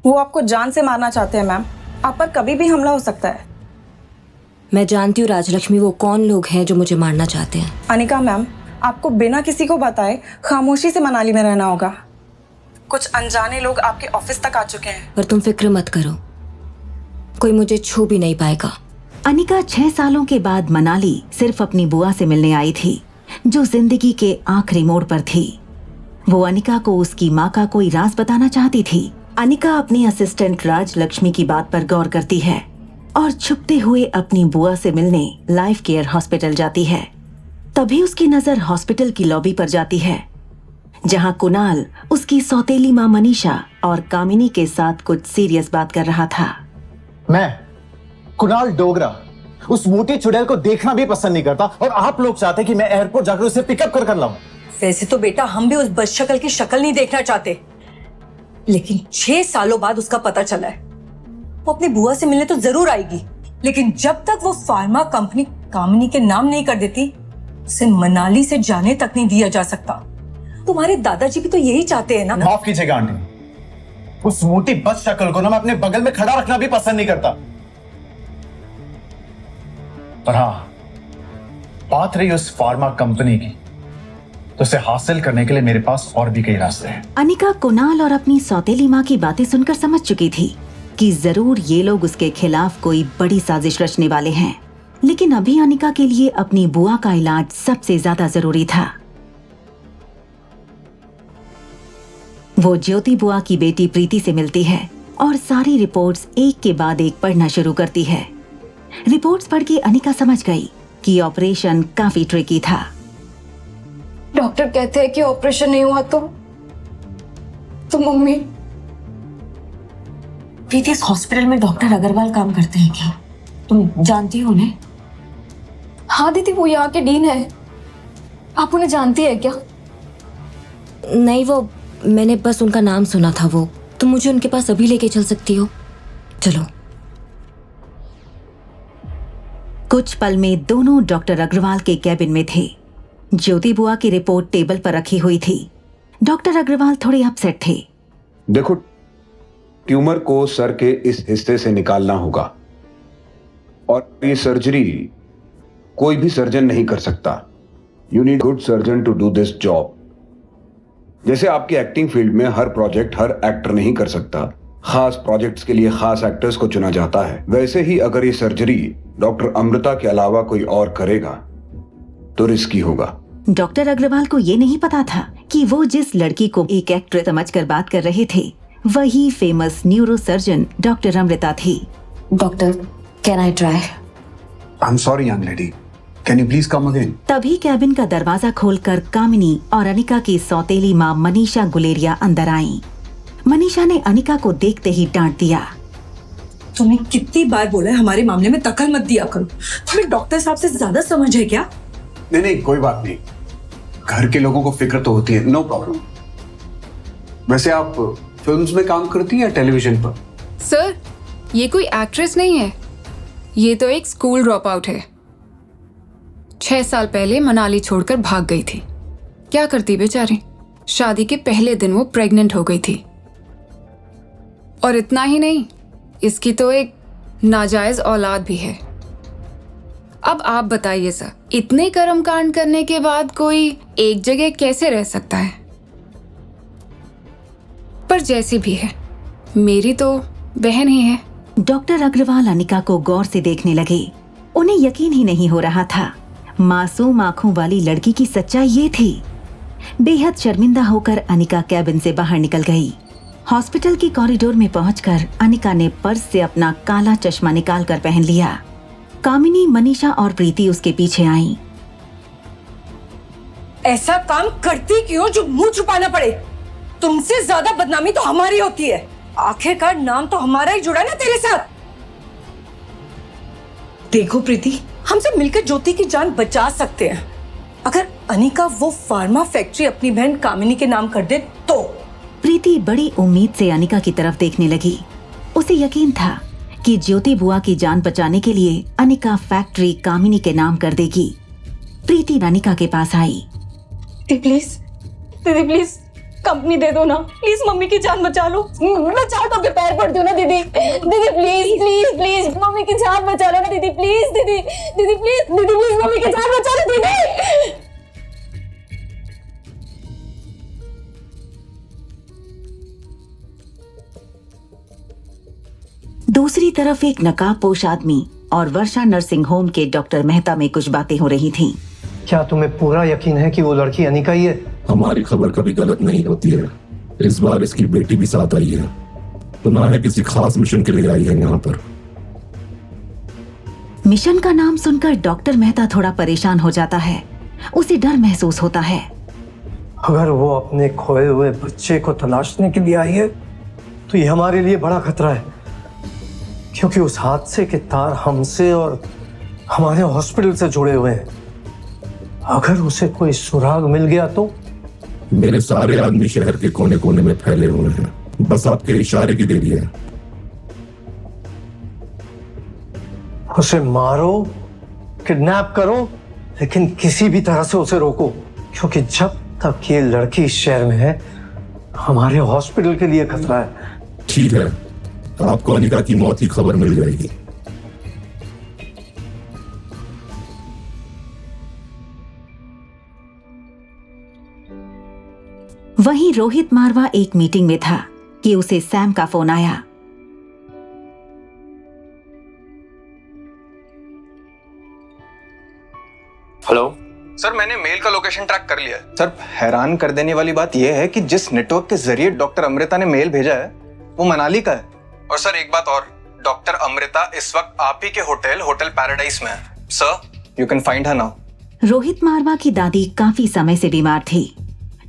वो आपको जान से मारना चाहते हैं मैम। आप पर कभी भी हमला हो सकता है। मैं जानती हूँ राजलक्ष्मी, वो कौन लोग हैं जो मुझे मारना चाहते हैं। अनिका मैम, आपको बिना किसी को बताए खामोशी से मनाली में रहना होगा। कुछ अनजाने लोग आपके ऑफिस तक आ चुके हैं। पर तुम फिक्र मत करो, कोई मुझे छू भी नहीं पाएगा। अनिका 6 सालों के बाद मनाली सिर्फ अपनी बुआ से मिलने आई थी, जो जिंदगी के आखिरी मोड़ पर थी। वो अनिका को उसकी माँ का कोई राज बताना चाहती थी। अनिका अपनी असिस्टेंट राजलक्ष्मी की बात पर गौर करती है और छुपते हुए अपनी बुआ से मिलने लाइफ केयर हॉस्पिटल जाती है। तभी उसकी नजर हॉस्पिटल की लॉबी पर जाती है, जहां कुणाल उसकी सौतेली माँ मनीषा और कामिनी के साथ कुछ सीरियस बात कर रहा था। मैं कुणाल डोगरा उस मोटी चुड़ैल को देखना भी पसंद नहीं करता, और आप लोग चाहते कि मैं एयरपोर्ट जाकर उसे पिकअप कर लाऊं। वैसे तो बेटा हम भी उस बदशक्ल की शक्ल नहीं देखना चाहते, लेकिन 6 सालों बाद उसका पता चला है। वो अपनी बुआ से मिलने तो जरूर आएगी, लेकिन जब तक वो फार्मा कंपनी कामिनी के नाम नहीं कर देती, उसे मनाली से जाने तक नहीं दिया जा सकता। तुम्हारे दादाजी भी तो यही चाहते हैं ना। माफ कीजिएगा आंटी, उस मोटी बदशक्ल को ना मैं अपने बगल में खड़ा रखना भी पसंद नहीं करता। पर हाँ, बात रही उस फार्मा कंपनी की, तो उसे हासिल करने के लिए मेरे पास और भी कई रास्ते हैं। अनिका कुणाल और अपनी सौतेली माँ की बातें सुनकर समझ चुकी थी कि जरूर ये लोग उसके खिलाफ कोई बड़ी साजिश रचने वाले हैं, लेकिन अभी अनिका के लिए अपनी बुआ का इलाज सबसे ज्यादा जरूरी था। वो ज्योति बुआ की बेटी प्रीति से मिलती है और सारी रिपोर्ट्स एक के बाद एक पढ़ना शुरू करती है। रिपोर्ट्स पढ़ के अनिका समझ गई कि ऑपरेशन काफी ट्रिकी था। डॉक्टर कहते हैं कि ऑपरेशन नहीं हुआ तो मम्मी। प्रीति, इस हॉस्पिटल में डॉक्टर अग्रवाल काम करते हैं क्या? तुम जानती हो उन्हें? हाँ दीदी, वो यहाँ के डीन है। आप उन्हें जानती है क्या? नहीं, वो मैंने बस उनका नाम सुना था। वो तुम मुझे उनके पास अभी लेके चल सकती हो? चलो। कुछ पल में दोनों डॉक्टर अग्रवाल के कैबिन में थे। ज्योति बुआ की रिपोर्ट टेबल पर रखी हुई थी। डॉक्टर अग्रवाल थोड़े अपसेट थे। देखो, ट्यूमर को सर के इस हिस्से से निकालना होगा, और ये सर्जरी कोई भी सर्जन नहीं कर सकता। You need good surgeon to do this job. जैसे आपकी एक्टिंग फील्ड में हर प्रोजेक्ट हर एक्टर नहीं कर सकता, खास प्रोजेक्ट्स के लिए खास एक्टर्स को चुना जाता है, वैसे ही अगर ये सर्जरी डॉक्टर अमृता के अलावा कोई और करेगा तो रिस्की होगा। डॉक्टर अग्रवाल को ये नहीं पता था कि वो जिस लड़की को एक एक्ट्रेस समझकर बात कर रहे थे, वही famous neuro surgeon doctor Amrita थी। Doctor, can I try? I am sorry young lady, can you please come again? तभी कैबिन का दरवाजा खोलकर कामिनी और अनिका की सौतेली माँ मनीषा गुलेरिया अंदर आईं। मनीषा ने अनिका को देखते ही डांट दिया। तुम्हें कितनी बार बोला है हमारे मामले में दखल मत दिया करो। तुम्हें डॉक्टर साहब से ज्यादा समझ है क्या? नहीं, कोई बात नहीं, घर के लोगों को फिक्र तो होती है, नो प्रॉब्लम। वैसे आप फिल्म्स में काम करती हैं या टेलीविजन पर? सर, ये कोई एक्ट्रेस नहीं है, ये तो एक स्कूल ड्रॉप आउट है। 6 साल पहले मनाली छोड़कर भाग गई थी। क्या करती बेचारी, शादी के पहले दिन वो प्रेग्नेंट हो गई थी। और इतना ही नहीं, इसकी तो एक नाजायज औलाद भी है। अब आप बताइए सर, इतने कर्मकांड करने के बाद कोई एक जगह कैसे रह सकता है? पर जैसी भी है, मेरी तो बहन ही है। डॉक्टर अग्रवाल अनिका को गौर से देखने लगे। उन्हें यकीन ही नहीं हो रहा था, मासूम आंखों वाली लड़की की सच्चाई ये थी। बेहद शर्मिंदा होकर अनिका कैबिन से बाहर निकल गई। हॉस्पिटल की कॉरिडोर में पहुंचकर अनिका ने पर्स से अपना काला चश्मा निकालकर पहन लिया। कामिनी, मनीषा और प्रीति उसके पीछे आईं। ऐसा काम करती क्यों जो मुंह छुपाना पड़े? तुमसे ज्यादा बदनामी तो हमारी होती है। आखिरकार नाम तो हमारा ही जुड़ा ना तेरे साथ। देखो प्रीति, हमसे मिलकर ज्योति की जान बचा सकते हैं। अगर अनिका वो फार्मा फैक्ट्री अपनी बहन कामिनी के नाम कर दे तो। प्रीति बड़ी उम्मीद से अनिका की तरफ देखने लगी। उसे यकीन था कि ज्योति बुआ की जान बचाने के लिए अनिका फैक्ट्री कामिनी के नाम कर देगी। प्रीति अनिका के पास आई। दीदी प्लीज, कंपनी दे दो ना प्लीज, मम्मी की जान बचा लो। मैं चाहता हूँ पैर पड़ती हूँ ना दीदी, दीदी प्लीज प्लीज प्लीज मम्मी की जान बचा लो ना दीदी, प्लीज दीदी, दीदी प्लीज, दीदी प्लीज मम्मी की जान बचा लो दीदी। दूसरी तरफ एक नकाबपोश आदमी और वर्षा नर्सिंग होम के डॉक्टर मेहता में कुछ बातें हो रही थीं। क्या तुम्हें पूरा यकीन है कि वो लड़की अनिका ही है? हमारी खबर कभी गलत नहीं होती है। इस बार इसकी बेटी भी साथ आई है, सुना है किसी खास मिशन के लिए आई है यहाँ पर। मिशन का नाम सुनकर डॉक्टर मेहता थोड़ा परेशान हो जाता है। उसे डर महसूस होता है। अगर वो अपने खोए हुए बच्चे को तलाशने के लिए आई है तो ये हमारे लिए बड़ा खतरा है, क्योंकि उस हादसे के तार हमसे और हमारे हॉस्पिटल से जुड़े हुए हैं। अगर उसे कोई सुराग मिल गया तो? मेरे सारे आदमी शहर के कोने कोने में फैले हुए हैं, बस आपके इशारे की देरी है। उसे मारो, किडनैप करो, लेकिन किसी भी तरह से उसे रोको, क्योंकि जब तक ये लड़की इस शहर में है हमारे हॉस्पिटल के लिए खतरा है। ठीक है, आपको अनिका की मौत की खबर मिल जाएगी। वहीं रोहित मारवा एक मीटिंग में था कि उसे सैम का फोन आया। हेलो सर, मैंने मेल का लोकेशन ट्रैक कर लिया है। सर, हैरान कर देने वाली बात यह है कि जिस नेटवर्क के जरिए डॉक्टर अमृता ने मेल भेजा है वो मनाली का है। और सर एक बात और, डॉक्टर अमृता इस वक्त आप ही के होटल पैराडाइज में है। Sir, you can find her now. Rohit Marwah की दादी काफी समय से बीमार थी।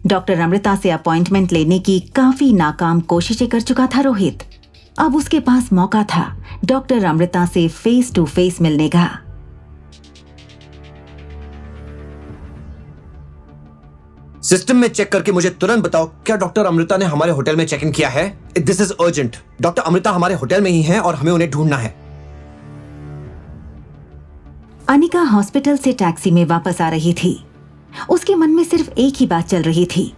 डॉक्टर अमृता से अपॉइंटमेंट लेने की काफी नाकाम कोशिशें कर चुका था रोहित। अब उसके पास मौका था डॉक्टर अमृता से फेस टू फेस मिलने का। सिस्टम में चेक करके मुझे तुरंत बताओ, क्या डॉक्टर अमृता ने हमारे होटल में चेक इन किया है? This is urgent. Doctor Amrita हमारे होटल में ही हैं और हमें उन्हें ढूंढना है। अनिका हॉस्पिटल से टैक्सी में वापस आ रही थी। उसके मन में सिर्फ एक ही बात चल रही थी,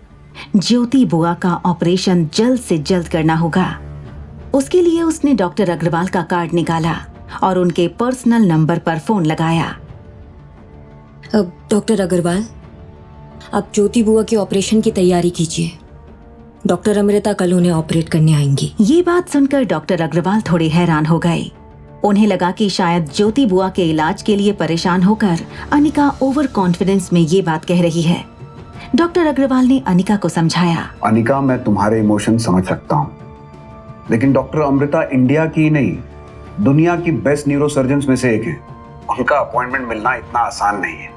ज्योति बुआ का ऑपरेशन जल्द से जल्द करना होगा। उसके लिए उसने डॉक्टर अग्रवाल का कार्ड निकाला और उनके पर्सनल नंबर पर फोन लगाया। अब डॉक्टर अग्रवाल, आप ज्योति बुआ के ऑपरेशन की तैयारी कीजिए। डॉक्टर अमृता कल उन्हें ऑपरेट करने आएंगी। ये बात सुनकर डॉक्टर अग्रवाल थोड़े हैरान हो गए। उन्हें लगा कि शायद ज्योति बुआ के इलाज के लिए परेशान होकर अनिका ओवर कॉन्फिडेंस में ये बात कह रही है। डॉक्टर अग्रवाल ने अनिका को समझाया, अनिका, मैं तुम्हारे इमोशन समझ सकता हूँ, लेकिन डॉक्टर अमृता इंडिया की नहीं, दुनिया की बेस्ट न्यूरोसर्जन्स में से एक है। उनका अपॉइंटमेंट मिलना इतना आसान नहीं है।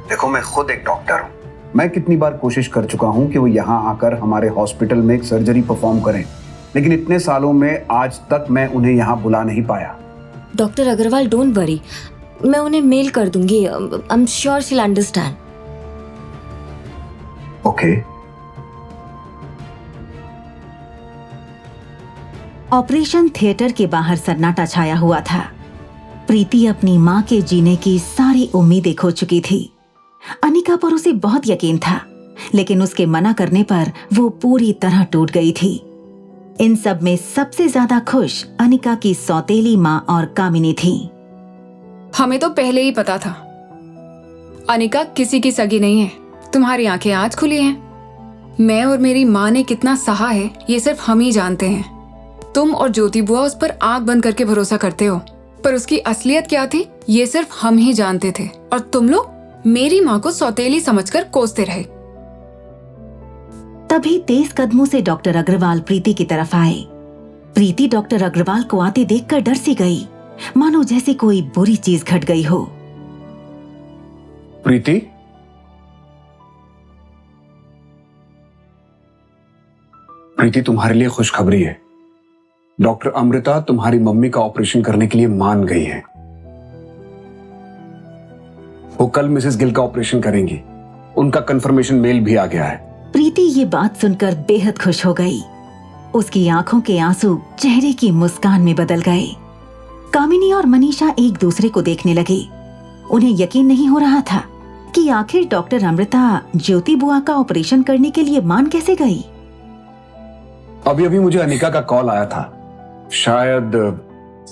देखो, मैं खुद एक डॉक्टर हूँ। मैं कितनी बार कोशिश कर चुका हूँ कि वो यहाँ आकर हमारे हॉस्पिटल में एक सर्जरी परफॉर्म करें, लेकिन इतने सालों में आज तक मैं उन्हें यहाँ बुला नहीं पाया। डॉक्टर अग्रवाल, डोंट वरी, मैं उन्हें मेल कर दूंगी। I am sure she will understand. Okay. Operation theatre के बाहर सन्नाटा छाया हुआ था। प्रीति अपनी माँ के जीने की सारी उम्मीदें खो चुकी थी। अनिका पर उसे बहुत यकीन था, लेकिन उसके मना करने पर वो पूरी तरह टूट गई थी। इन सब में सबसे ज्यादा खुश अनिका की सौतेली माँ और कामिनी थी। हमें तो पहले ही पता था अनिका किसी की सगी नहीं है। तुम्हारी आंखें आज खुली हैं। मैं और मेरी माँ ने कितना सहा है ये सिर्फ हम ही जानते हैं। तुम और ज्योति बुआ उस पर आंख बंद करके भरोसा करते हो, पर उसकी असलियत क्या थी ये सिर्फ हम ही जानते थे। और तुम लोग मेरी माँ को सौतेली समझकर कोसते रहे। तभी तेज कदमों से डॉक्टर अग्रवाल प्रीति की तरफ आए। प्रीति डॉक्टर अग्रवाल को आते देखकर डर सी गई, मानो जैसे कोई बुरी चीज घट गई हो। प्रीति, प्रीति, तुम्हारे लिए खुशखबरी है। डॉक्टर अमृता तुम्हारी मम्मी का ऑपरेशन करने के लिए मान गई है। वो कल मिसेस गिल का ऑपरेशन करेंगी। उनका कंफर्मेशन मेल भी आ गया है। प्रीति ये बात सुनकर बेहद खुश हो गई। उसकी आंखों के आंसू चेहरे की मुस्कान में बदल गए। कामिनी और मनीषा एक दूसरे को देखने लगे। उन्हें यकीन नहीं हो रहा था कि आखिर डॉक्टर अमृता ज्योति बुआ का ऑपरेशन करने के लिए मान कैसे गई। अभी अभी मुझे अनिका का कॉल आया था, शायद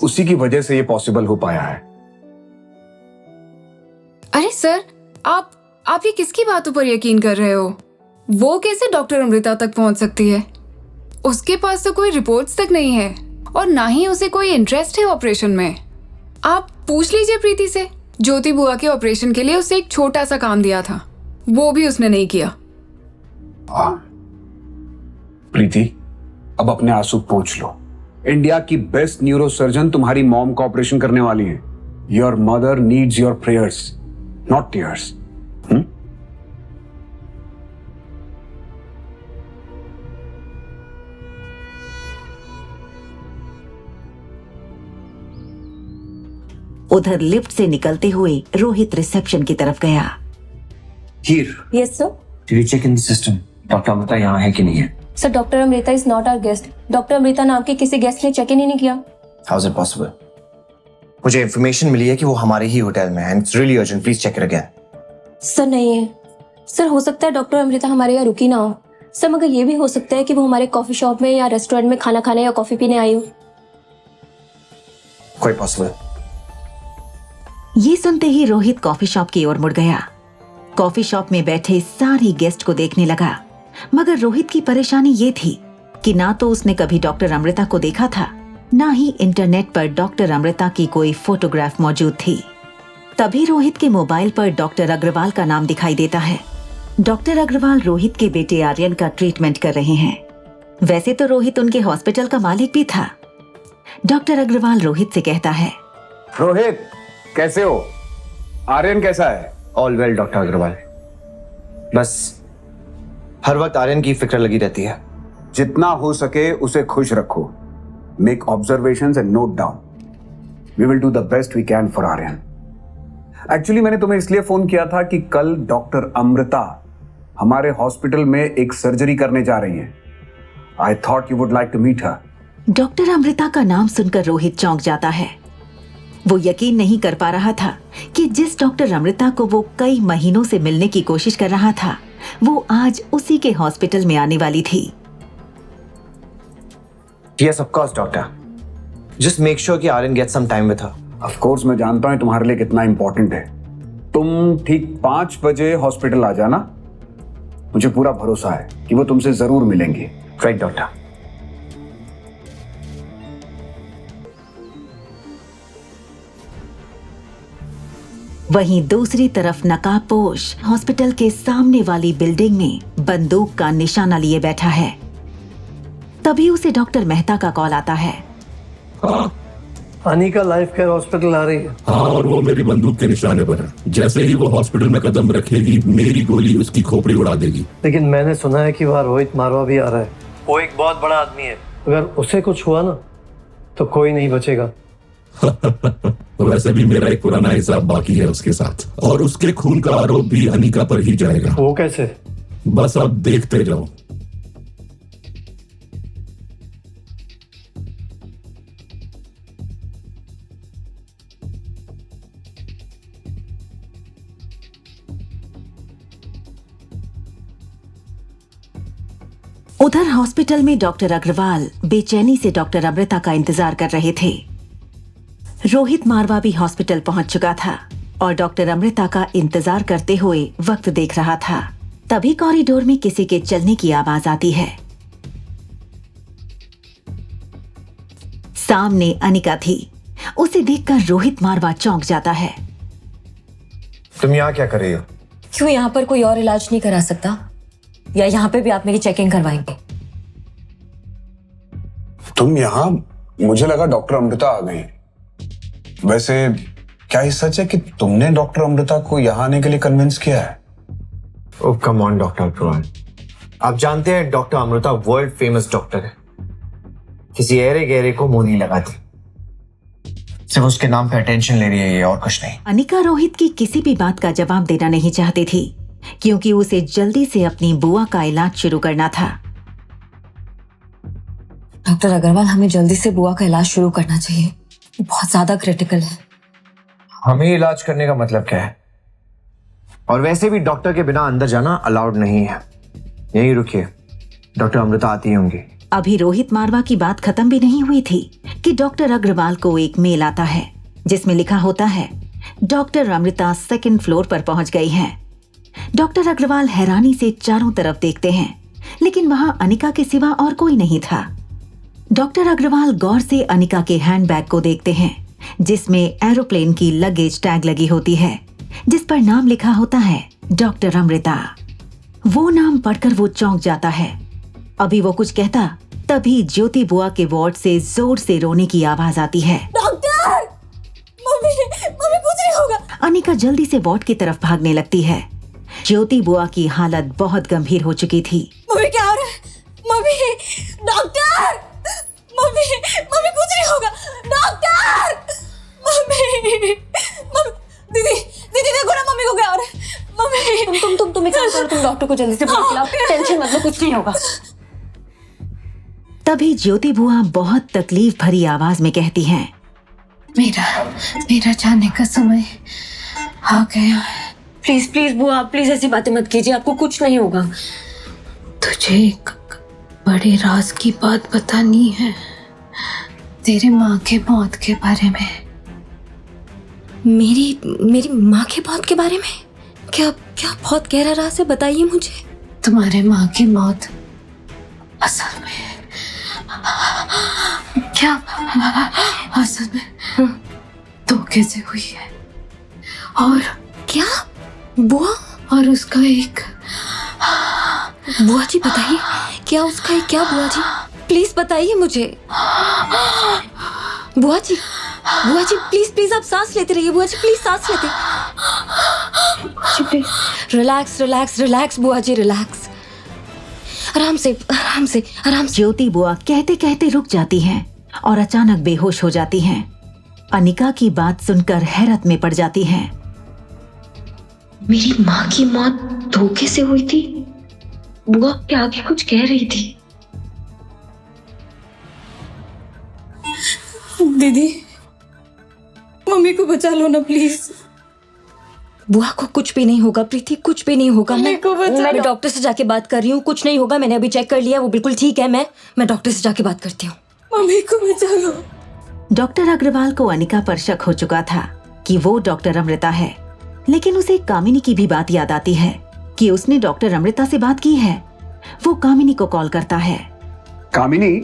उसी की वजह से ये पॉसिबल हो पाया है। अरे सर, आप ये किसकी बातों पर यकीन कर रहे हो? वो कैसे डॉक्टर अमृता तक पहुंच सकती है? उसके पास तो कोई रिपोर्ट्स तक नहीं है और ना ही उसे कोई इंटरेस्ट है ऑपरेशन में। आप पूछ लीजिए प्रीति से। ज्योति बुआ के ऑपरेशन के लिए उसे एक छोटा सा काम दिया था, वो भी उसने नहीं किया। प्रीति, अब अपने आंसू पोंछ लो। इंडिया की बेस्ट न्यूरो सर्जन तुम्हारी मॉम का ऑपरेशन करने वाली है। Your mother needs your prayers, not tears. उधर लिफ्ट से निकलते हुए रोहित रिसेप्शन की तरफ गया। Here, yes sir. Did you check in the system? Doctor Amrita यहाँ है कि नहीं है? Sir doctor Amrita is not our guest. Doctor Amrita नाम के किसी गेस्ट ने चेक इन ही नहीं किया। How is it possible? मुझे इंफॉर्मेशन मिली है कि वो हमारे ही होटल में है and it's really urgent. Please check it again. Sir नहीं है। सर हो सकता है डॉक्टर अमृता हमारे यहाँ रुकी ना हो सर, मगर ये भी हो सकता है कि वो हमारे कॉफी शॉप में या रेस्टोरेंट में खाना खाने या कॉफी पीने आई हो। Quite possible. ये सुनते ही रोहित कॉफी शॉप की ओर मुड़ गया। कॉफी शॉप में बैठे सारी गेस्ट को देखने लगा, मगर रोहित की परेशानी ये थी कि ना तो उसने कभी डॉक्टर अमृता को देखा था, ना ही इंटरनेट पर डॉक्टर अमृता की कोई फोटोग्राफ मौजूद थी। तभी रोहित के मोबाइल पर डॉक्टर अग्रवाल का नाम दिखाई देता है। डॉक्टर अग्रवाल रोहित के बेटे आर्यन का ट्रीटमेंट कर रहे हैं। वैसे तो रोहित उनके हॉस्पिटल का मालिक भी था। डॉक्टर अग्रवाल रोहित से कहता है, रोहित कैसे हो? आर्यन कैसा है? All well doctor Agarwal. बस हर वक्त आर्यन की फिक्र लगी रहती है। जितना हो सके उसे खुश रखो। Make observations and note down. We will do the best we can for Aryan. Actually मैंने तुम्हें इसलिए फोन किया था कि कल डॉक्टर अमृता हमारे हॉस्पिटल में एक सर्जरी करने जा रही है। I thought you would like to meet her. Doctor Amrita का नाम सुनकर रोहित चौंक जाता है। वो यकीन नहीं कर पा रहा था कि जिस डॉक्टर अमृता को वो कई महीनों से मिलने की कोशिश कर रहा था, वो आज उसी के हॉस्पिटल में आने वाली थी। Yes of course doctor, just make sure कि Aryan get some time with her. Of course मैं जानता हूं तुम्हारे लिए कितना इंपॉर्टेंट है। तुम ठीक 5 बजे हॉस्पिटल आ जाना। मुझे पूरा भरोसा है कि वो तुमसे जरूर मिलेंगी। Right doctor. वहीं दूसरी तरफ नकाबपोश हॉस्पिटल के सामने वाली बिल्डिंग में बंदूक का निशाना लिए बैठा है। तभी उसे डॉक्टर मेहता का कॉल आता है। अनिका लाइफ केयर हॉस्पिटल आ रही है। हाँ, और वो मेरी बंदूक के निशाने पर है। जैसे ही वो हॉस्पिटल में कदम रखेगी, मेरी गोली उसकी खोपड़ी उड़ा देगी। लेकिन मैंने सुना है कि वहाँ रोहित मारवा भी आ रहा है। वो एक बहुत बड़ा आदमी है। अगर उसे कुछ हुआ ना तो कोई नहीं बचेगा। वैसे भी मेरा एक पुराना हिसाब बाकी है उसके साथ, और उसके खून का आरोप भी अनिका पर ही जाएगा। वो कैसे? बस अब देखते जाओ। उधर हॉस्पिटल में डॉक्टर अग्रवाल बेचैनी से डॉक्टर अमृता का इंतजार कर रहे थे। रोहित मारवा भी हॉस्पिटल पहुंच चुका था और डॉक्टर अमृता का इंतजार करते हुए वक्त देख रहा था। तभी कॉरिडोर में किसी के चलने की आवाज आती है। सामने अनिका थी। उसे देखकर रोहित मारवा चौंक जाता है। तुम यहाँ क्या कर रही हो? क्यों यहाँ पर कोई और इलाज नहीं करा सकता? या यहाँ पे भी आप मेरी चेकिंग करवाएंगे? तुम यहाँ? मुझे लगा डॉक्टर अमृता आ गई। वैसे क्या ये सच है कि तुमने डॉक्टर अमृता को यहाँ आने के लिए कन्विंस किया है? ओह कम ऑन डॉक्टर अग्रवाल, आप जानते हैं doctor Amrita world famous doctor है। किसी ऐरे गहरे को मुंह नहीं लगाती, सिर्फ उसके नाम पे अटेंशन ले रही है ये, और कुछ नहीं। अनिका रोहित की किसी भी बात का जवाब देना नहीं चाहती थी, क्योंकि उसे जल्दी से अपनी बुआ का इलाज शुरू करना था। डॉक्टर अग्रवाल, हमें जल्दी से बुआ का इलाज शुरू करना चाहिए। बहुत ज्यादा क्रिटिकल है। हमें इलाज करने का मतलब क्या है? और वैसे भी डॉक्टर के बिना अंदर जाना अलाउड नहीं है। यहीं रुकिए, डॉक्टर अमृता आती होंगी। अभी रोहित मारवा की बात खत्म भी नहीं हुई थी कि डॉक्टर अग्रवाल को एक मेल आता है जिसमें लिखा होता है डॉक्टर अमृता 2nd फ्लोर पर पहुंच गई हैं। डॉक्टर अग्रवाल हैरानी से चारों तरफ देखते हैं, लेकिन वहां अनिका के सिवा और कोई नहीं था। डॉक्टर अग्रवाल गौर से अनिका के हैंडबैग को देखते हैं जिसमें एरोप्लेन की लगेज टैग लगी होती है जिस पर नाम लिखा होता है डॉक्टर अमृता। वो नाम पढ़कर वो चौंक जाता है। अभी वो कुछ कहता तभी ज्योति बुआ के वार्ड से जोर से रोने की आवाज आती है। डॉक्टर, मम्मी मम्मी कुछ नहीं होगा। अनिका जल्दी से वार्ड की तरफ भागने लगती है। ज्योति बुआ की हालत बहुत गंभीर हो चुकी थी। मम्मी क्या हो रहा है? मम्मी, डॉक्टर, मम्मी मम्मी कुछ नहीं होगा। डॉक्टर, मम्मी मम्मी, दीदी दीदी देखो ना मम्मी को क्या हो रहा है। मम्मी तुम एक काम करो, तुम डॉक्टर को जल्दी से बुलाओ। टेंशन मत लो, कुछ नहीं होगा। तभी ज्योति बुआ बहुत तकलीफ भरी आवाज में कहती हैं, मेरा जाने का समय आ गया है। प्लीज प्लीज बुआ, प्लीज ऐसी बातें मत कीजिए, आपको कुछ नहीं होगा। तुझे एक बड़े राज की बात बतानी है, तेरे माँ के मौत के बारे में। मेरी माँ के मौत के बारे में? क्या क्या बहुत गहरा राज है, बताइए मुझे। तुम्हारे माँ की मौत असल में क्या असल में धोखे से हुई है। और क्या बुआ? और उसका एक बुआ जी बताइए, क्या उसका एक क्या? बुआ जी प्लीज बताइए मुझे। बुआ जी प्लीज प्लीज आप सांस लेते रहिए। बुआ जी प्लीज सांस लेते। रिलैक्स रिलैक्स रिलैक्स बुआ जी, रिलैक्स। आराम से आराम से आराम से। ज्योति बुआ कहते कहते रुक जाती हैं और अचानक बेहोश हो जाती हैं। अनिका की बात सुनकर हैरत में पड़ जाती हैं। मेरी माँ की मौत धोखे से हुई थी? बुआ के आगे कुछ कह रही थी। दीदी मम्मी को बचा लो ना प्लीज। बुआ को कुछ भी नहीं होगा प्रीति, कुछ भी नहीं होगा। मैं डॉक्टर से जाके बात कर रही हूँ, कुछ नहीं होगा। मैंने अभी चेक कर लिया, वो बिल्कुल ठीक है। मैं डॉक्टर से जाके बात करती हूँ। मम्मी को बचा लो। डॉक्टर अग्रवाल को अनिका पर शक हो चुका था कि वो डॉक्टर अमृता है, लेकिन उसे कामिनी की भी बात याद आती है कि उसने डॉक्टर अमृता से बात की है। वो कामिनी को कॉल करता है। कामिनी,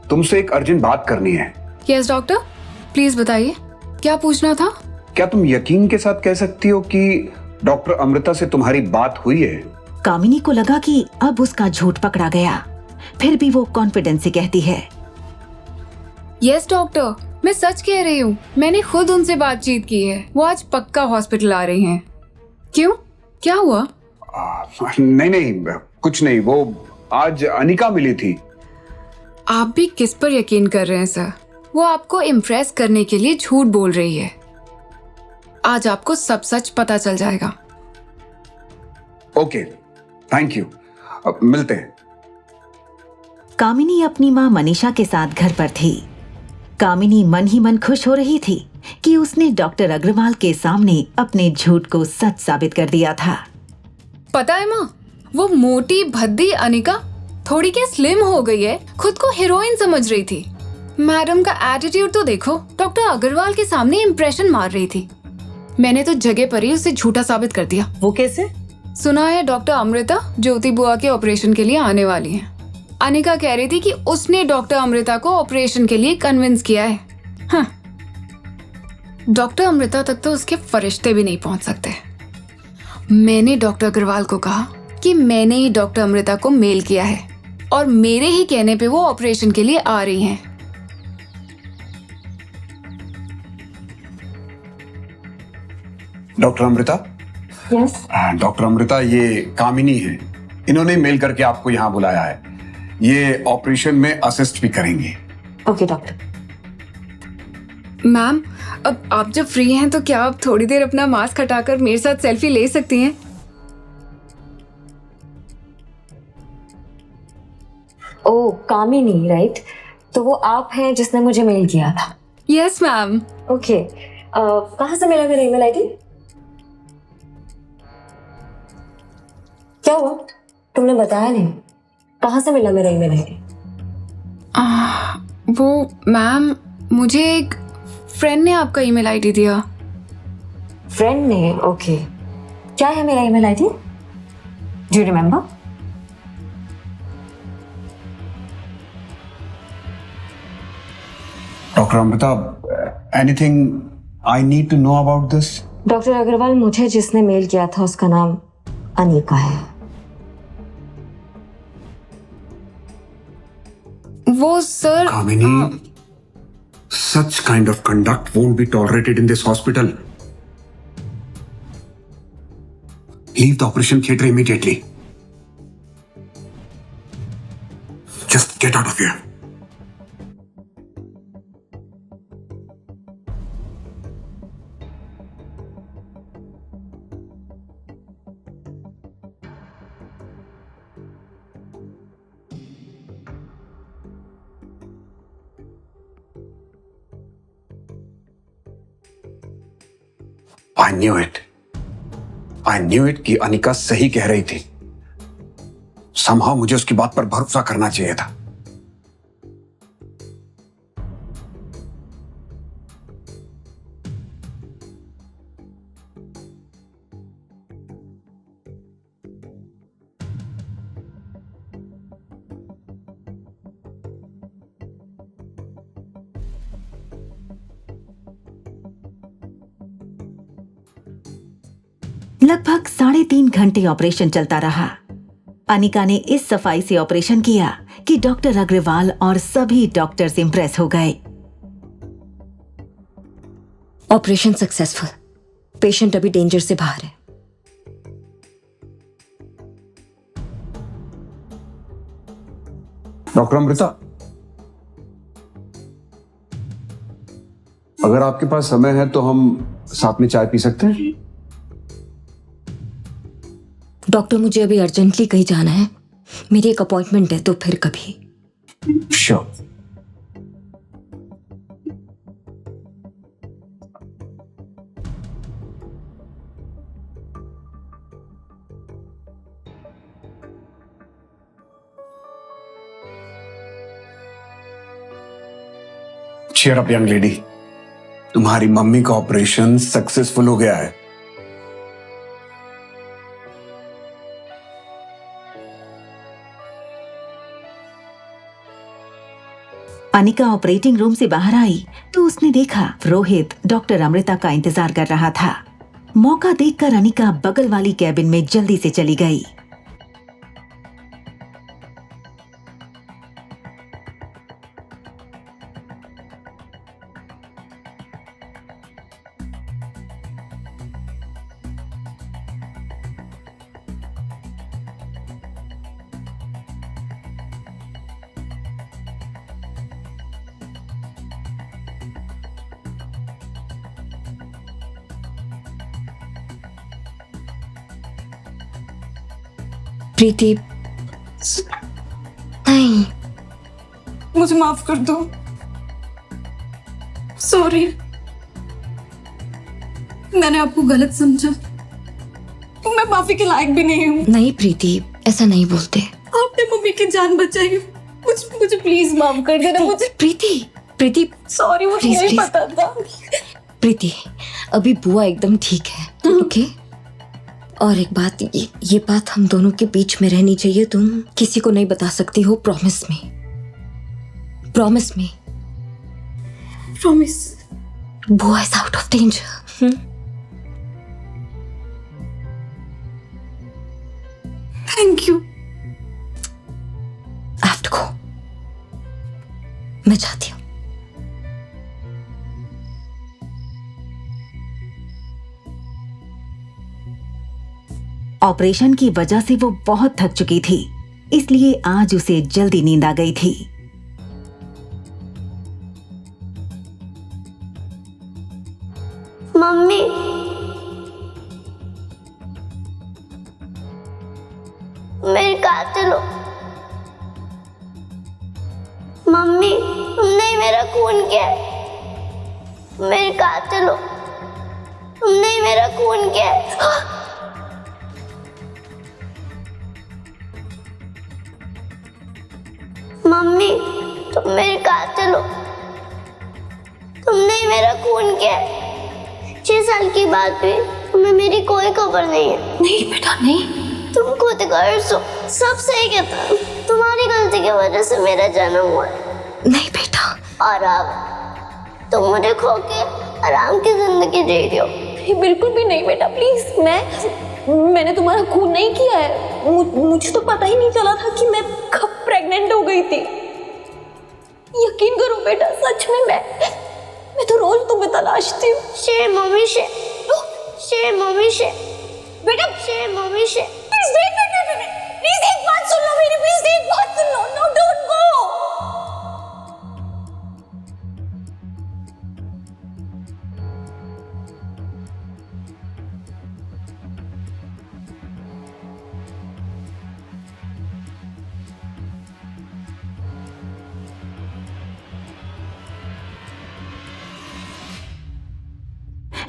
तुमसे एक अर्जेंट बात करनी है। यस डॉक्टर, प्लीज बताइए, क्या पूछना था? क्या तुम यकीन के साथ कह सकती हो कि डॉक्टर अमृता से तुम्हारी बात हुई है? कामिनी को लगा कि अब उसका झूठ पकड़ा गया, फिर भी वो कॉन्फिडेंस से कहती है। यस डॉक्टर, मैं सच कह रही हूँ। मैंने खुद उनसे बातचीत की है। वो आज पक्का हॉस्पिटल आ रही हैं। क्यों, क्या हुआ? नहीं, कुछ नहीं। वो आज अनिका मिली थी। आप भी किस पर यकीन कर रहे हैं सर? वो आपको इम्प्रेस करने के लिए झूठ बोल रही है। आज आपको सब सच पता चल जाएगा। Okay, thank you. अब मिलते हैं। कामिनी अपनी माँ मनीषा के साथ घर पर थी। कामिनी मन ही मन खुश हो रही थी कि उसने डॉक्टर अग्रवाल के सामने अपने झूठ को सच साबित कर दिया था। पता है माँ, वो मोटी भद्दी अनिका थोड़ी क्या स्लिम हो गई है, खुद को हीरोइन समझ रही थी। मैडम का एटीट्यूड तो देखो, डॉक्टर अग्रवाल के सामने इम्प्रेशन मार रही थी। मैंने तो जगह पर ही उसे झूठा साबित कर दिया। वो कैसे? सुना है डॉक्टर अमृता ज्योति बुआ के ऑपरेशन के लिए आने वाली है। अनिका कह रही थी कि उसने डॉक्टर अमृता को ऑपरेशन के लिए कन्विंस किया है। हाँ, डॉक्टर अमृता तक तो उसके फरिश्ते भी नहीं पहुंच सकते। मैंने डॉक्टर अग्रवाल को कहा कि मैंने ही डॉक्टर अमृता को मेल किया है और मेरे ही कहने पे वो ऑपरेशन के लिए आ रही हैं। Doctor Amrita? Yes doctor Amrita, ये कामिनी है। इन्होंने मेल करके आपको यहाँ बुलाया है। ये ऑपरेशन में असिस्ट भी करेंगे। Okay doctor. मैम, अब आप जब फ्री हैं तो क्या आप थोड़ी देर अपना मास्क हटाकर मेरे साथ सेल्फी ले सकती हैं? ओ कामिनी, राइट? तो वो आप हैं जिसने मुझे मेल किया था? Yes ma'am. ओके, कहाँ से मिला मेरा ईमेल आईडी? क्या हुआ? तुमने बताया नहीं। कहाँ से मिला मेरा ईमेल आईडी? वो मैम, मुझे एक फ्रेंड ने आपका ईमेल आईडी दिया। फ्रेंड ने? ओके। क्या है मेरा email ID? Do you remember? Doctor Amrita, anything I need to know about this? Doctor Agarwal, मुझे जिसने मेल किया था उसका नाम अनिका है। वो sir, Kamini, such kind of conduct won't be tolerated in this hospital. Leave the operation theater immediately. Just get out of here. I knew it. I knew it कि अनिका सही कह रही थी। Somehow मुझे उसकी बात पर भरोसा करना चाहिए था। लगभग 3.5 घंटे ऑपरेशन चलता रहा। अनिका ने इस सफाई से ऑपरेशन किया कि डॉक्टर अग्रवाल और सभी डॉक्टर्स इंप्रेस हो गए। Operation successful. पेशेंट अभी डेंजर से बाहर है। डॉक्टर अमृता, अगर आपके पास समय है तो हम साथ में चाय पी सकते हैं? डॉक्टर, मुझे अभी अर्जेंटली कहीं जाना है। मेरी एक अपॉइंटमेंट है, तो फिर कभी। Sure. Cheer up young lady, तुम्हारी मम्मी का ऑपरेशन सक्सेसफुल हो गया है। अनिका ऑपरेटिंग रूम से बाहर आई तो उसने देखा रोहित डॉक्टर अमृता का इंतजार कर रहा था। मौका देखकर अनिका बगल वाली कैबिन में जल्दी से चली गई। प्रीति, नहीं, मुझे माफ कर दो। सॉरी, मैंने आपको गलत समझा। मैं माफी के लायक भी नहीं हूँ। नहीं प्रीति, ऐसा नहीं बोलते। आपने मम्मी की जान बचाई। मुझे प्लीज माफ कर देना। मुझे प्रीति सॉरी, मुझे Please, नहीं please. पता था। प्रीति, अभी बुआ एकदम ठीक है। ओके? और एक बात, ये बात हम दोनों के बीच में रहनी चाहिए। तुम किसी को नहीं बता सकती हो। Promise me. Promise me. Promise. बुआ is out of danger. Thank you. I have to go. मैं जाती हूँ। ऑपरेशन की वजह से वो बहुत थक चुकी थी, इसलिए आज उसे जल्दी नींद आ गई थी। मम्मी, मेरे कातिल हो। मम्मी, तुमने ही मेरा खून किया। मेरे कातिल हो। तुमने ही मेरा खून किया। मम्मी तुम मेरे कातिल हो, तुमने ही मेरा खून किया है। 6 साल की बात भी तुम्हें मेरी कोई खबर नहीं है। नहीं बेटा नहीं। तुम खुद गर्ज हो, सब सही कहता है। तुम्हारी गलती की वजह से मेरा जन्म हुआ है। नहीं बेटा। और अब तुम मुझे खो के आराम की जिंदगी जी रही हो। बिल्कुल भी नहीं बेटा, प्लीज। मैंने तुम्हारा खून नहीं किया है। मुझे तो पता ही नहीं चला था कि मैं कब प्रेग्नेंट हो गई थी। यकीन करो बेटा, सच में मैं तो रोज तुम्हें तलाशती हूँ। शेर मम्मी शेर, शेर मम्मी शेर, बेटा शेर मम्मी शेर। प्लीज एक बात सुन लो मेरी, प्लीज एक बात सुन लो। No don't go.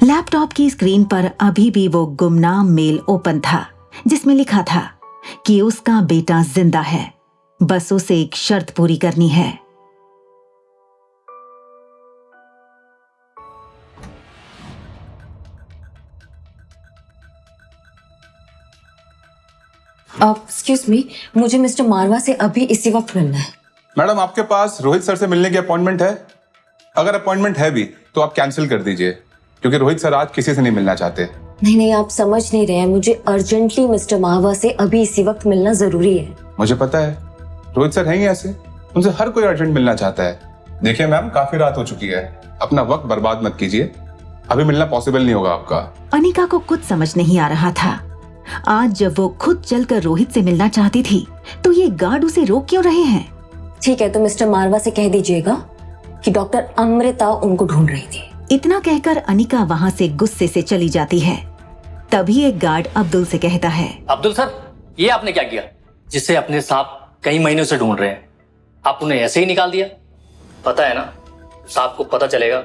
लैपटॉप की स्क्रीन पर अभी भी वो गुमनाम मेल ओपन था जिसमें लिखा था कि उसका बेटा जिंदा है, बस उसे एक शर्त पूरी करनी है। एक्सक्यूज मी, मुझे मिस्टर मारवा से अभी इसी वक्त मिलना है। मैडम आपके पास रोहित सर से मिलने की अपॉइंटमेंट है? अगर अपॉइंटमेंट है भी तो आप कैंसिल कर दीजिए, क्योंकि रोहित सर आज किसी से नहीं मिलना चाहते। नहीं, आप समझ नहीं रहे हैं। मुझे अर्जेंटली मिस्टर मारवा से अभी इसी वक्त मिलना जरूरी है। मुझे पता है, रोहित सर हैं ही ऐसे, उनसे हर कोई अर्जेंट मिलना चाहता है। देखिए मैम, काफी रात हो चुकी है, अपना वक्त बर्बाद मत कीजिए, अभी मिलना पॉसिबल नहीं होगा आपका। अनिका को कुछ समझ नहीं आ रहा था। आज जब वो खुद चलकर रोहित से मिलना चाहती थी तो ये गार्ड उसे रोक क्यों रहे हैं? ठीक है, तो मिस्टर मारवा से कह दीजिएगा कि डॉक्टर अमृता उनको ढूंढ रही थी। इतना कहकर अनिका वहाँ से गुस्से से चली जाती है। तभी एक गार्ड अब्दुल से कहता है, अब्दुल सर, ये आपने क्या किया? जिससे अपने सांप कई महीनों से ढूंढ रहे हैं, आप उन्हें ऐसे ही निकाल दिया? पता है ना, सांप को पता चलेगा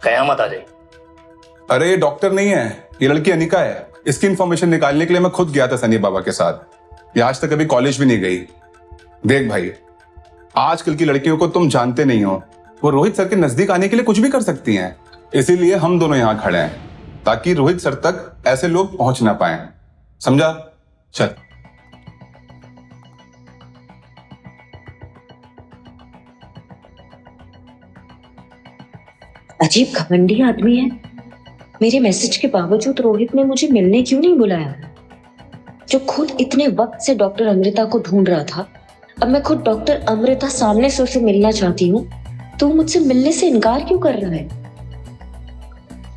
कयामत आ जाएगी। अरे ये डॉक्टर नहीं है, ये लड़की अनिका है। इसकी इंफॉर्मेशन निकालने के लिए मैं खुद गया था सनी बाबा के साथ। ये आज तक कभी कॉलेज भी नहीं गई। देख भाई, आजकल की लड़कियों को तुम जानते नहीं हो, वो रोहित सर के नजदीक आने के लिए कुछ भी कर सकती हैं। इसीलिए हम दोनों यहाँ खड़े हैं, ताकि रोहित सर तक ऐसे लोग पहुंच ना पाए। समझा? चल। अजीब घमंडी आदमी है। मेरे मैसेज के बावजूद रोहित ने मुझे मिलने क्यों नहीं बुलाया? जो खुद इतने वक्त से डॉक्टर अमृता को ढूंढ रहा था, अब मैं खुद डॉक्टर अमृता सामने से उसे मिलना चाहती हूँ तो मुझसे मिलने से इनकार क्यों कर रहा है?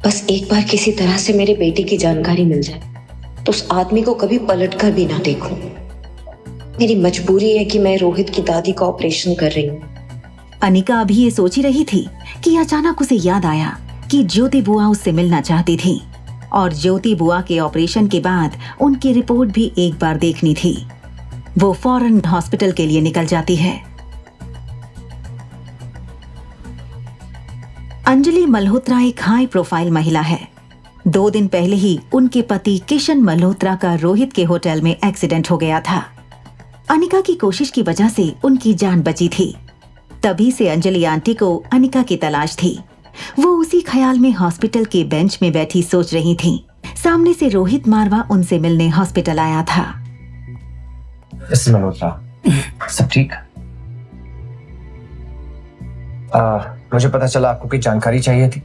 बस एक बार किसी तरह से मेरे बेटे की जानकारी मिल जाए तो उस आदमी को कभी पलट कर भी ना देखूं। मेरी मजबूरी है कि मैं रोहित की दादी का ऑपरेशन कर रही हूँ। अनिका अभी ये सोच ही रही थी कि अचानक उसे याद आया कि ज्योति बुआ उससे मिलना चाहती थी और ज्योति बुआ के ऑपरेशन के बाद उनकी रिपोर्ट भी एक बार देखनी थी। वो फौरन हॉस्पिटल के लिए निकल जाती है। अंजलि मल्होत्रा एक हाई प्रोफाइल महिला है। 2 दिन पहले ही उनके पति किशन मल्होत्रा का रोहित के होटल में एक्सीडेंट हो गया था। अनिका की कोशिश की वजह से उनकी जान बची थी। तभी से अंजलि आंटी को अनिका की तलाश थी। वो उसी ख्याल में हॉस्पिटल के बेंच में बैठी सोच रही थी। सामने से रोहित मारवा उनसे मिलने हॉस्पिटल आया था। मल्होत्रा, सब ठीक? मुझे पता चला आपको कोई जानकारी चाहिए थी।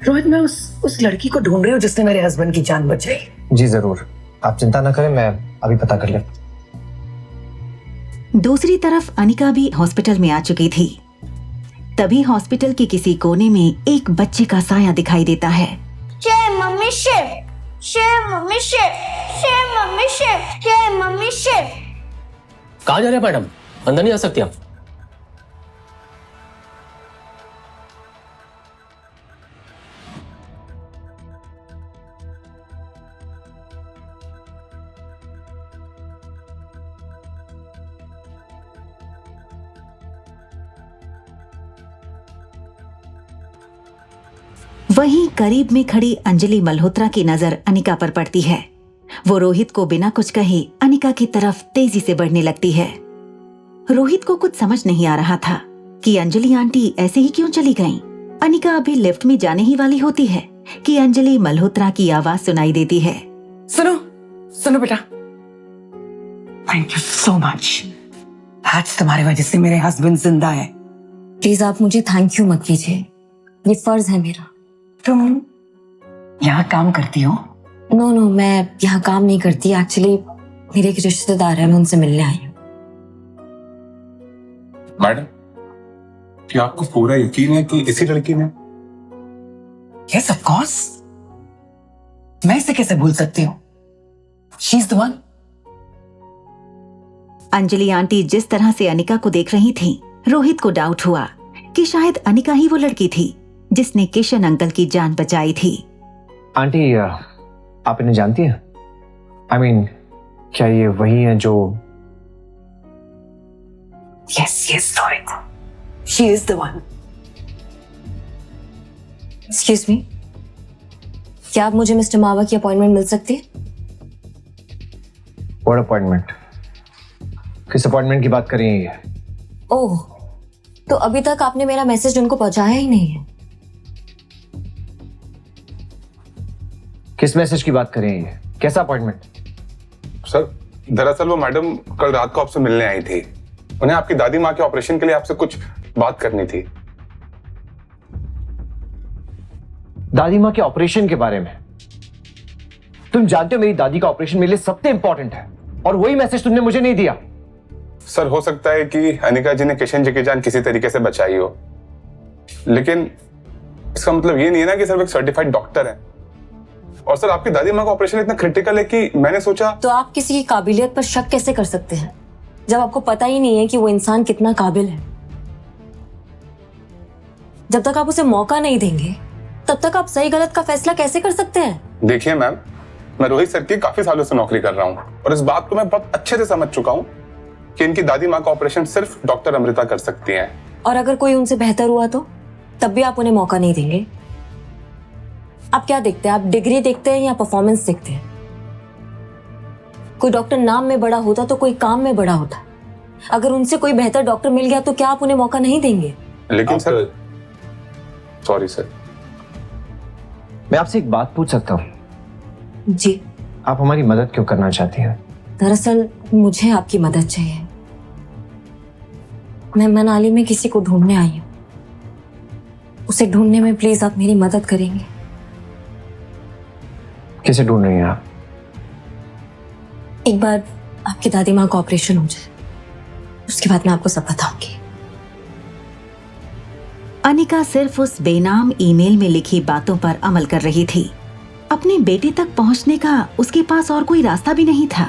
रोहित, मैं उस लड़की को ढूंढ रही हूँ जिसने मेरे हस्बैंड की जान बचाई। जी जरूर, आप चिंता ना करें, मैं अभी पता कर लेता। दूसरी तरफ अनिका भी हॉस्पिटल में आ चुकी थी। तभी हॉस्पिटल के किसी कोने में एक बच्चे का साया दिखाई देता है। शेर मम्मी शेर, शेर मम्मी शेर, शेर मम्मी शेर, शेर मम्मी शेर। कहाँ जा रहे हैं मैडम? अंदर नहीं आ सकती आप। वहीं करीब में खड़ी अंजलि मल्होत्रा की नजर अनिका पर पड़ती है। वो रोहित को बिना कुछ कहे अनिका की तरफ तेजी से बढ़ने लगती है। रोहित को कुछ समझ नहीं आ रहा था कि अंजलि आंटी ऐसे ही क्यों चली गईं। अनिका अभी लिफ्ट में जाने ही वाली होती है कि अंजलि मल्होत्रा की आवाज सुनाई देती है। सुनो सुनो बेटा, थैंक यू सो मच। आज तुम्हारी वजह से मेरे हस्बैंड जिंदा है। प्लीज आप मुझे थैंक यू मत कीजिए, ये फर्ज है मेरा। तुम यहाँ काम करती हो? नो नो, मैं यहाँ काम नहीं करती। एक्चुअली मेरे एक रिश्तेदार है, मैं उनसे मिलने आई हूँ। मैडम, क्या आपको पूरा यकीन है कि इसी लड़की ने? यस ऑफ कोर्स, मैं इसे कैसे भूल सकती हूँ? She is the one. Anjali aunty जिस तरह से अनिका को देख रही थी, रोहित को डाउट हुआ कि शायद अनिका ही वो लड़की थी जिसने किशन अंकल की जान बचाई थी। आंटी, आप इन्हें जानती हैं? आई मीन, क्या ये वही है जो? Yes yes Rohit, she is the one. Excuse me, क्या आप मुझे मिस्टर मावा की अपॉइंटमेंट मिल सकती है? What appointment? किस अपॉइंटमेंट की बात कर रही हैं? ओह, तो अभी तक आपने मेरा मैसेज उनको पहुंचाया ही नहीं है। किस मैसेज की बात कर रही हैं? कैसा अपॉइंटमेंट? सर, दरअसल वो मैडम कल रात को आपसे मिलने आई थी। उन्हें आपकी दादी माँ के ऑपरेशन के लिए आपसे कुछ बात करनी थी। दादी माँ के ऑपरेशन के बारे में? तुम जानते हो मेरी दादी का ऑपरेशन मेरे लिए सबसे इंपॉर्टेंट है, और वही मैसेज तुमने मुझे नहीं दिया। सर, हो सकता है कि अनिका जी ने किशन जी की जान किसी तरीके से बचाई हो, लेकिन इसका मतलब ये नहीं है ना कि सर एक सर्टिफाइड डॉक्टर है। और सर, आपकी दादी माँ का ऑपरेशन इतना क्रिटिकल है कि मैंने सोचा। तो आप किसी की काबिलियत पर शक कैसे कर सकते हैं जब आपको पता ही नहीं है कि वो इंसान कितना काबिल है? जब तक आप उसे मौका नहीं देंगे तब तक आप सही गलत का फैसला कैसे कर सकते हैं? देखिए मैम, मैं रोहित सर की काफी सालों से नौकरी कर रहा हूँ और इस बात को मैं बहुत अच्छे से समझ चुका हूँ कि इनकी दादी माँ का ऑपरेशन सिर्फ डॉक्टर अमृता कर सकती हैं। और अगर कोई उनसे बेहतर हुआ तो तब भी आप उन्हें मौका नहीं देंगे? आप क्या देखते हैं? आप डिग्री देखते हैं या परफॉर्मेंस देखते हैं? कोई डॉक्टर नाम में बड़ा होता तो कोई काम में बड़ा होता। अगर उनसे कोई बेहतर डॉक्टर मिल गया तो क्या आप उन्हें मौका नहीं देंगे? लेकिन सर, सॉरी सर, मैं आपसे एक बात पूछ सकता हूँ? जी। आप हमारी मदद क्यों करना चाहती हैं? दरअसल मुझे आपकी मदद चाहिए। मैं मनाली में किसी को ढूंढने आई हूँ। उसे ढूंढने में प्लीज आप मेरी मदद करेंगे? किसे ढूंढ रही हैं आप? एक बार आपकी दादी माँ का ऑपरेशन हो जाए, उसके बाद मैं आपको सब बताऊंगी। अनिका सिर्फ उस बेनाम ईमेल में लिखी बातों पर अमल कर रही थी। अपने बेटे तक पहुंचने का उसके पास और कोई रास्ता भी नहीं था,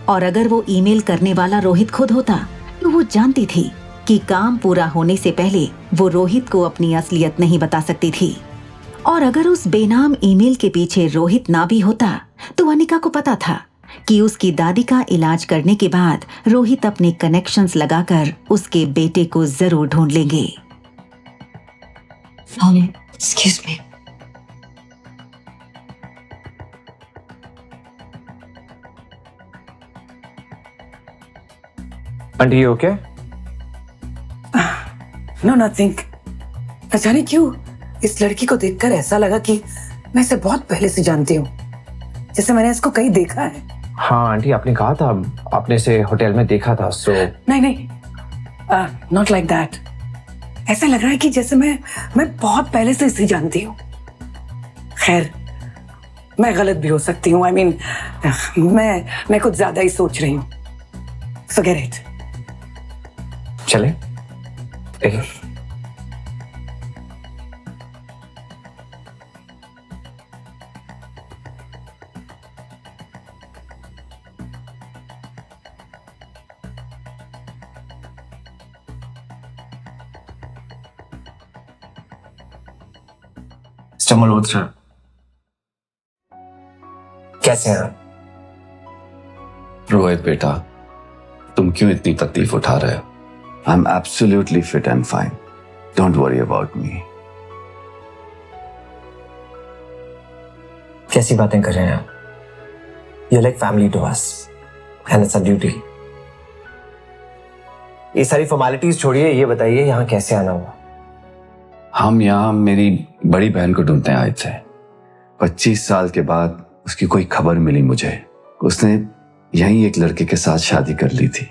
और अगर वो ईमेल करने वाला रोहित खुद होता तो वो जानती थी कि काम पूरा होने से पहले वो रोहित को अपनी असलियत नहीं बता सकती थी। और अगर उस बेनाम ईमेल के पीछे रोहित ना भी होता तो अनिका को पता था कि उसकी दादी का इलाज करने के बाद रोहित अपने कनेक्शंस लगाकर उसके बेटे को जरूर ढूंढ लेंगे। Excuse me. Aunty, okay? No nothing. न जाने क्यों इस लड़की को देखकर ऐसा लगा कि मैं इसे बहुत पहले से जानती हूँ, जैसे मैंने इसको कहीं देखा है। हाँ आंटी, आपने कहा था आपने इसे होटल में देखा था। सो नहीं नहीं, नॉट लाइक दैट। ऐसा लग रहा है कि जैसे मैं बहुत पहले से इसे जानती हूँ। खैर, मैं गलत भी हो सकती हूँ। आई मीन, मैं कुछ ज्यादा ही सोच रही हूँ। Forget it. चले? मिस्टर मल्होत्रा, कैसे हैं? रोहित बेटा, तुम क्यों इतनी तकलीफ उठा रहे हो? I am absolutely fit and fine. Don't worry about me. कैसी बातें कर रहे हैं आप? You're like family to us, and it's our duty. ये सारी फॉर्मेलिटीज छोड़िए, ये बताइए यहाँ कैसे आना हुआ? हम यहाँ मेरी बड़ी बहन को ढूंढते आए थे। 25 साल के बाद उसकी कोई खबर मिली मुझे। उसने यहीं एक लड़के के साथ शादी कर ली थी।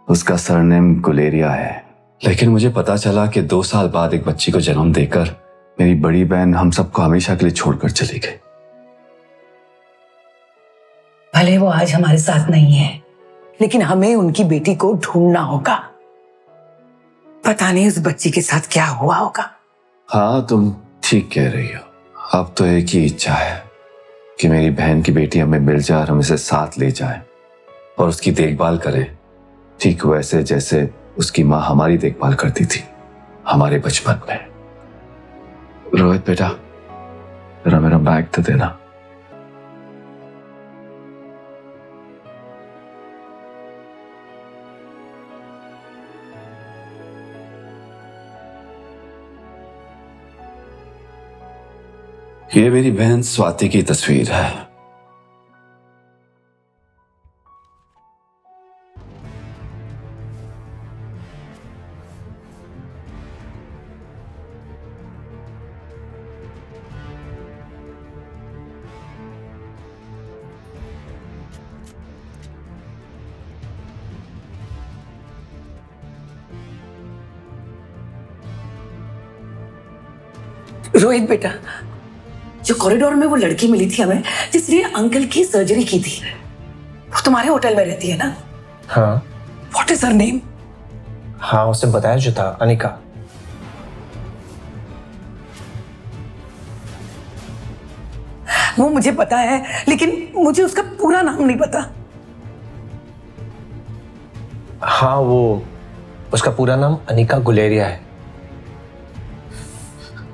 उसका सरनेम गुलेरिया है। लेकिन मुझे पता चला कि 2 साल बाद एक बच्ची को जन्म देकर मेरी बड़ी बहन हम सबको हमेशा के लिए छोड़कर चली गई। भले वो आज हमारे साथ नहीं है, लेकिन हमें उनकी बेटी को ढूंढना होगा। पता नहीं उस बच्ची के साथ क्या हुआ होगा। हाँ, तुम ठीक कह रही हो। अब तो एक ही इच्छा है कि मेरी बहन की बेटी हमें मिल जाए और हम इसे साथ ले जाए और उसकी देखभाल करे, ठीक वैसे जैसे उसकी माँ हमारी देखभाल करती थी हमारे बचपन में। रोहित बेटा, जरा मेरा बैग तो देना। ये मेरी बहन स्वाति की तस्वीर है। रोहित बेटा, जो कॉरिडोर में वो लड़की मिली थी हमें, जिसने अंकल की सर्जरी की थी, वो तुम्हारे होटल में रहती है ना? हाँ। What is her name? हाँ, उसने बताया जो था, अनिका। वो मुझे पता है, लेकिन मुझे उसका पूरा नाम नहीं पता। हाँ, वो उसका पूरा नाम अनिका गुलेरिया है।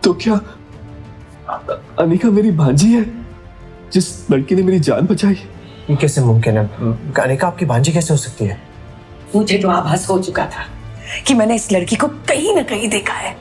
तो क्या अनिका मेरी भांजी है, जिस लड़की ने मेरी जान बचाई? ये कैसे मुमकिन है? अनिका आपकी भांजी कैसे हो सकती है? मुझे तो आभास हो चुका था कि मैंने इस लड़की को कहीं ना कहीं देखा है।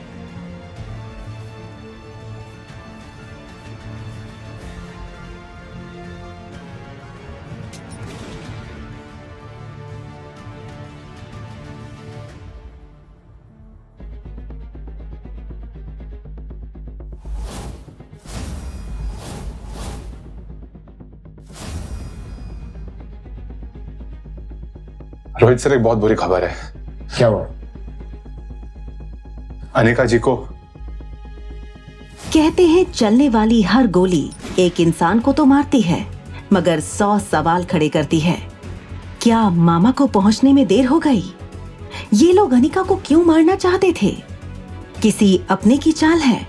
रोहित सर, एक बहुत बुरी खबर है। क्या हुआ? अनिका जी को। कहते हैं चलने वाली हर गोली एक इंसान को तो मारती है, मगर 100 सवाल खड़े करती है। क्या मामा को पहुंचने में देर हो गई? ये लोग अनिका को क्यों मारना चाहते थे? किसी अपने की चाल है?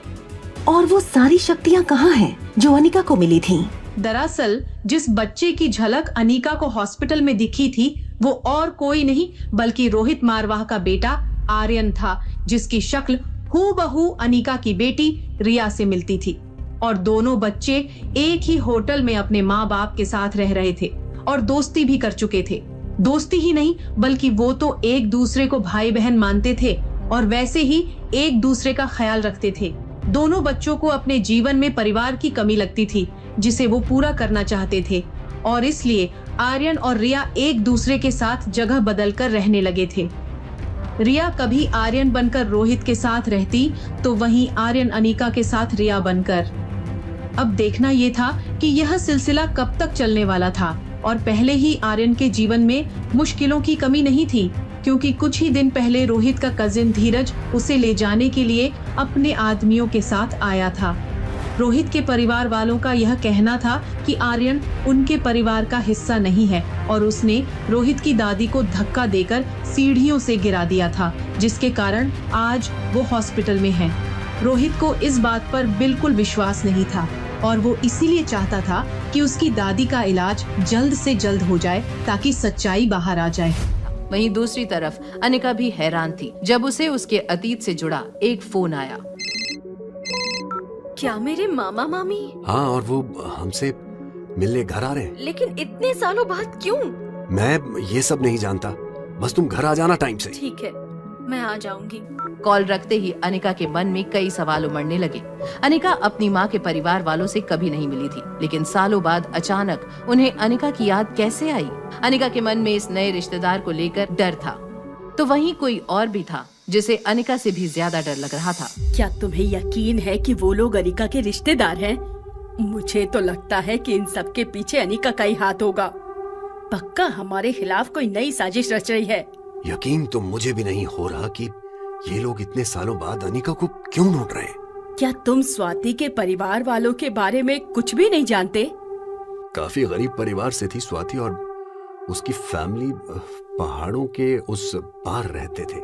और वो सारी शक्तियां कहाँ हैं जो अनिका को मिली थीं? दरअसल जिस बच्चे की झलक अनिका को हॉस्पिटल में दिखी थी, वो और कोई नहीं बल्कि रोहित मारवाह का बेटा आर्यन था, जिसकी शक्ल हूबहू अनिका की बेटी रिया से मिलती थी। और दोनों बच्चे एक ही होटल में अपने माँ बाप के साथ रह रहे थे और दोस्ती भी कर चुके थे। दोस्ती ही नहीं बल्कि वो तो एक दूसरे को भाई बहन मानते थे और वैसे ही एक दूसरे का ख्याल रखते थे। दोनों बच्चों को अपने जीवन में परिवार की कमी लगती थी, जिसे वो पूरा करना चाहते थे, और इसलिए आर्यन और रिया एक दूसरे के साथ जगह बदलकर रहने लगे थे। रिया कभी आर्यन बनकर रोहित के साथ रहती, तो वहीं आर्यन अनिका के साथ रिया बनकर। अब देखना ये था कि यह सिलसिला कब तक चलने वाला था, और पहले ही आर्यन के जीवन में मुश्किलों की कमी नहीं थी, क्योंकि कुछ ही दिन पहले रोहित का कजिन धीरज उसे ले जाने के लिए अपने आदमियों के साथ आया था। रोहित के परिवार वालों का यह कहना था कि आर्यन उनके परिवार का हिस्सा नहीं है और उसने रोहित की दादी को धक्का देकर सीढ़ियों से गिरा दिया था, जिसके कारण आज वो हॉस्पिटल में है। रोहित को इस बात पर बिल्कुल विश्वास नहीं था और वो इसीलिए चाहता था कि उसकी दादी का इलाज जल्द से जल्द हो जाए ताकि सच्चाई बाहर आ जाए। वहीं दूसरी तरफ अनिका भी हैरान थी जब उसे उसके अतीत से जुड़ा एक फोन आया। क्या मेरे मामा मामी? हाँ, और वो हमसे मिलने घर आ रहे हैं। लेकिन इतने सालों बाद क्यों? मैं ये सब नहीं जानता, बस तुम घर आ जाना टाइम से। ठीक है, मैं आ जाऊंगी। कॉल रखते ही अनिका के मन में कई सवाल उमड़ने लगे। अनिका अपनी माँ के परिवार वालों से कभी नहीं मिली थी, लेकिन सालों बाद अचानक उन्हें अनिका की याद कैसे आई? अनिका के मन में इस नए रिश्तेदार को लेकर डर था। तो वहीं कोई और भी था जिसे अनिका से भी ज्यादा डर लग रहा था। क्या तुम्हें यकीन है कि वो लोग अनिका के रिश्तेदार हैं? मुझे तो लगता है कि इन सब के पीछे अनिका का ही हाथ होगा। पक्का हमारे खिलाफ कोई नई साजिश रच रही है। यकीन तो मुझे भी नहीं हो रहा कि ये लोग इतने सालों बाद अनिका को क्यों ढूंढ रहे हैं। क्या तुम स्वाति के परिवार वालों के बारे में कुछ भी नहीं जानते? काफी गरीब परिवार से थी स्वाति और उसकी फैमिली पहाड़ों के उस पार रहते थे,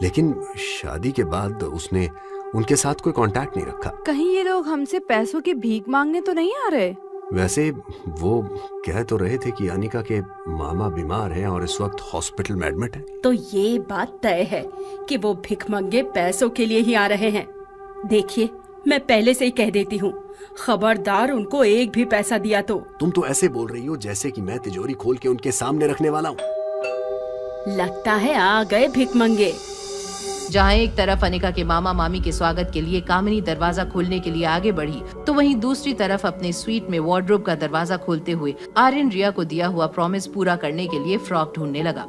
लेकिन शादी के बाद उसने उनके साथ कोई कांटेक्ट नहीं रखा। कहीं ये लोग हमसे पैसों की भीख मांगने तो नहीं आ रहे? वैसे वो कह तो रहे थे कि अनिका के मामा बीमार हैं और इस वक्त हॉस्पिटल में एडमिट है। तो ये बात तय है कि वो भिखमंगे पैसों के लिए ही आ रहे हैं। देखिए, मैं पहले से ही कह देती हूँ, खबरदार उनको एक भी पैसा दिया तो। तुम तो ऐसे बोल रही हो जैसे कि मैं तिजोरी खोल के उनके सामने रखने वाला हूँ। लगता है आ गए भिखमंगे। जहाँ एक तरफ अनिका के मामा मामी के स्वागत के लिए कामिनी दरवाजा खोलने के लिए आगे बढ़ी, तो वहीं दूसरी तरफ अपने स्वीट में वार्डरोब का दरवाजा खोलते हुए आर्यन रिया को दिया हुआ प्रॉमिस पूरा करने के लिए फ्रॉक ढूंढने लगा।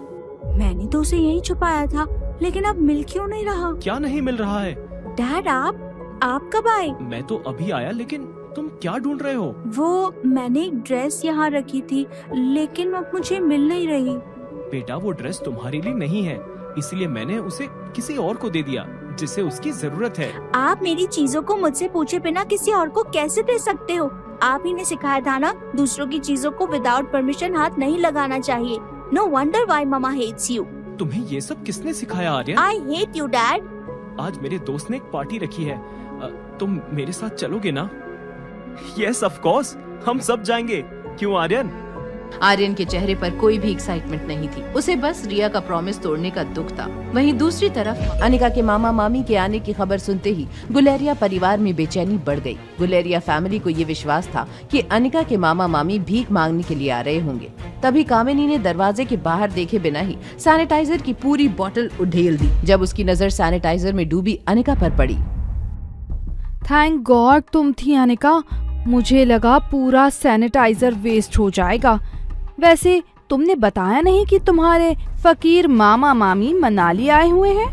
मैंने तो उसे यहीं छुपाया था, लेकिन अब मिल क्यों नहीं रहा? क्या नहीं मिल रहा है? डैड, आप कब आए? मैं तो अभी आया, लेकिन तुम क्या ढूंढ रहे हो? वो मैंने एक ड्रेस यहाँ रखी थी, लेकिन अब मुझे मिल नहीं रही। बेटा, वो ड्रेस तुम्हारे लिए नहीं है, इसलिए मैंने उसे किसी और को दे दिया जिसे उसकी जरूरत है। आप मेरी चीजों को मुझसे पूछे बिना किसी और को कैसे दे सकते हो? आप ही ने सिखाया था ना, दूसरों की चीजों को विदाउट परमिशन हाथ नहीं लगाना चाहिए। No wonder why mama hates you. तुम्हें ये सब किसने सिखाया Aryan? I hate you dad. आज मेरे दोस्त ने एक पार्टी रखी है, तुम मेरे साथ चलोगे ना? यस ऑफ कोर्स, हम सब जाएंगे। क्यों आर्यन? आर्यन के चेहरे पर कोई भी एक्साइटमेंट नहीं थी, उसे बस रिया का प्रॉमिस तोड़ने का दुख था। वहीं दूसरी तरफ अनिका के मामा मामी के आने की खबर सुनते ही गुलेरिया परिवार में बेचैनी बढ़ गई। गुलेरिया फैमिली को ये विश्वास था कि अनिका के मामा मामी भीख मांगने के लिए आ रहे होंगे। तभी कामिनी ने दरवाजे के बाहर देखे बिना ही सैनिटाइजर की पूरी बोतल उधेल दी। जब उसकी नजर सैनिटाइजर में डूबी अनिका पर पड़ी। थैंक गॉड तुम थी अनिका, मुझे लगा पूरा सैनिटाइजर वेस्ट हो जाएगा। वैसे तुमने बताया नहीं कि तुम्हारे फकीर मामा मामी मनाली आए हुए हैं?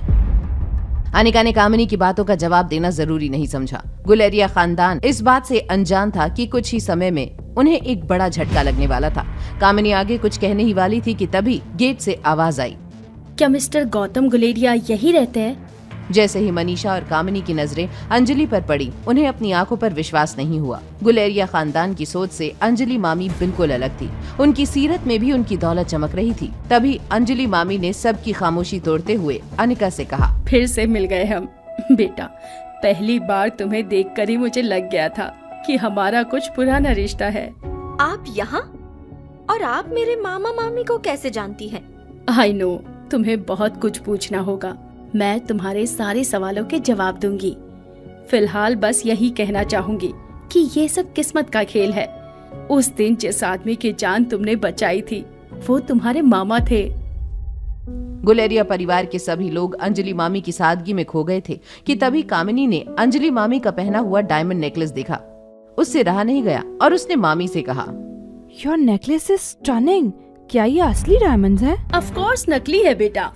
अनिका ने कामिनी की बातों का जवाब देना जरूरी नहीं समझा। गुलेरिया खानदान इस बात से अनजान था कि कुछ ही समय में उन्हें एक बड़ा झटका लगने वाला था। कामिनी आगे कुछ कहने ही वाली थी कि तभी गेट से आवाज आई। क्या मिस्टर गौतम गुलेरिया यही रहते हैं? जैसे ही मनीषा और कामिनी की नजरें अंजलि पर पड़ी, उन्हें अपनी आंखों पर विश्वास नहीं हुआ। गुलेरिया खानदान की सोच से अंजलि मामी बिल्कुल अलग थी। उनकी सीरत में भी उनकी दौलत चमक रही थी। तभी अंजलि मामी ने सबकी खामोशी तोड़ते हुए अनिका से कहा, फिर से मिल गए हम। बेटा, पहली बार तुम्हें देखकर ही मुझे लग गया था कि हमारा कुछ पुराना रिश्ता है। आप यहाँ? और आप मेरे मामा मामी को कैसे जानती हैं? आई नो, तुम्हें बहुत कुछ पूछना होगा। मैं तुम्हारे सारे सवालों के जवाब दूंगी। फिलहाल बस यही कहना चाहूंगी कि ये सब किस्मत का खेल है। उस दिन जिस आदमी की जान तुमने बचाई थी, वो तुम्हारे मामा थे। गुलेरिया परिवार के सभी लोग अंजलि मामी की सादगी में खो गए थे कि तभी कामिनी ने अंजलि मामी का पहना हुआ डायमंड नेकलेस देखा। उससे रहा नहीं गया और उसने मामी से कहा, योर नेकलेस इज स्टनिंग। क्या ये असली डायमंड्स हैं? ऑफ कोर्स नकली है बेटा।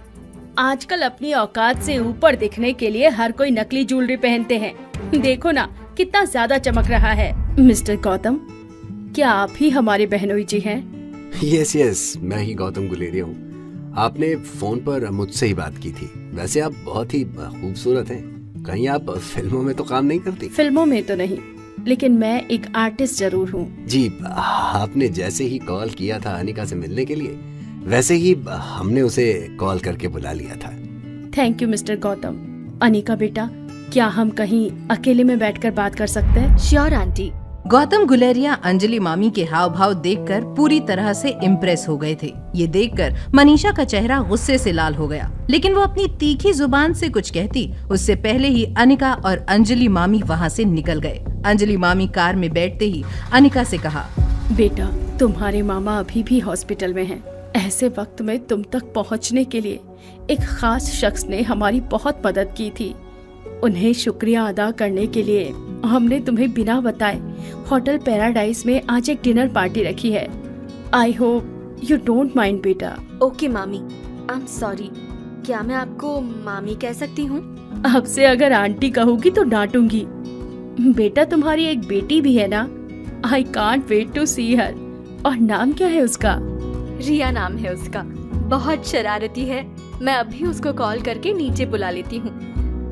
आजकल अपनी औकात से ऊपर दिखने के लिए हर कोई नकली ज्वेलरी पहनते हैं। देखो ना कितना ज्यादा चमक रहा है। मिस्टर गौतम, क्या आप ही हमारे बहनोई जी हैं? यस, मैं ही गौतम गुलेरिया हूँ। आपने फोन पर मुझसे ही बात की थी। वैसे आप बहुत ही खूबसूरत हैं। कहीं आप फिल्मों में तो काम नहीं करती? फिल्मों में तो नहीं, लेकिन मैं एक आर्टिस्ट जरूर हूँ। जी, आपने जैसे ही कॉल किया था अनिका से मिलने के लिए, वैसे ही हमने उसे कॉल करके बुला लिया था। Thank you mister Gautam. Anika बेटा, क्या हम कहीं अकेले में बैठकर बात कर सकते हैं? Sure aunty. गौतम गुलेरिया अंजलि मामी के हाव भाव देखकर पूरी तरह से इम्प्रेस हो गए थे। ये देखकर मनीषा का चेहरा गुस्से से लाल हो गया, लेकिन वो अपनी तीखी जुबान से कुछ कहती उससे पहले ही अनिका और अंजलि मामी वहाँ से निकल गए। अंजलि मामी कार में बैठते ही अनिका से कहा, बेटा, तुम्हारे मामा अभी भी हॉस्पिटल में हैं। ऐसे वक्त में तुम तक पहुंचने के लिए एक खास शख्स ने हमारी बहुत मदद की थी। उन्हें शुक्रिया अदा करने के लिए हमने तुम्हें बिना बताए होटल पैराडाइज में आज एक डिनर पार्टी रखी है। I hope you don't mind बेटा। ओके मामी, आई एम सॉरी। क्या मैं आपको मामी कह सकती हूँ? अब से अगर आंटी कहूँगी तो डांटूंगी। बेटा तुम्हारी एक बेटी भी है ना? आई कांट वेट टू सी हर। और नाम क्या है उसका? रिया नाम है उसका। बहुत शरारती है। मैं अभी उसको कॉल करके नीचे बुला लेती हूँ।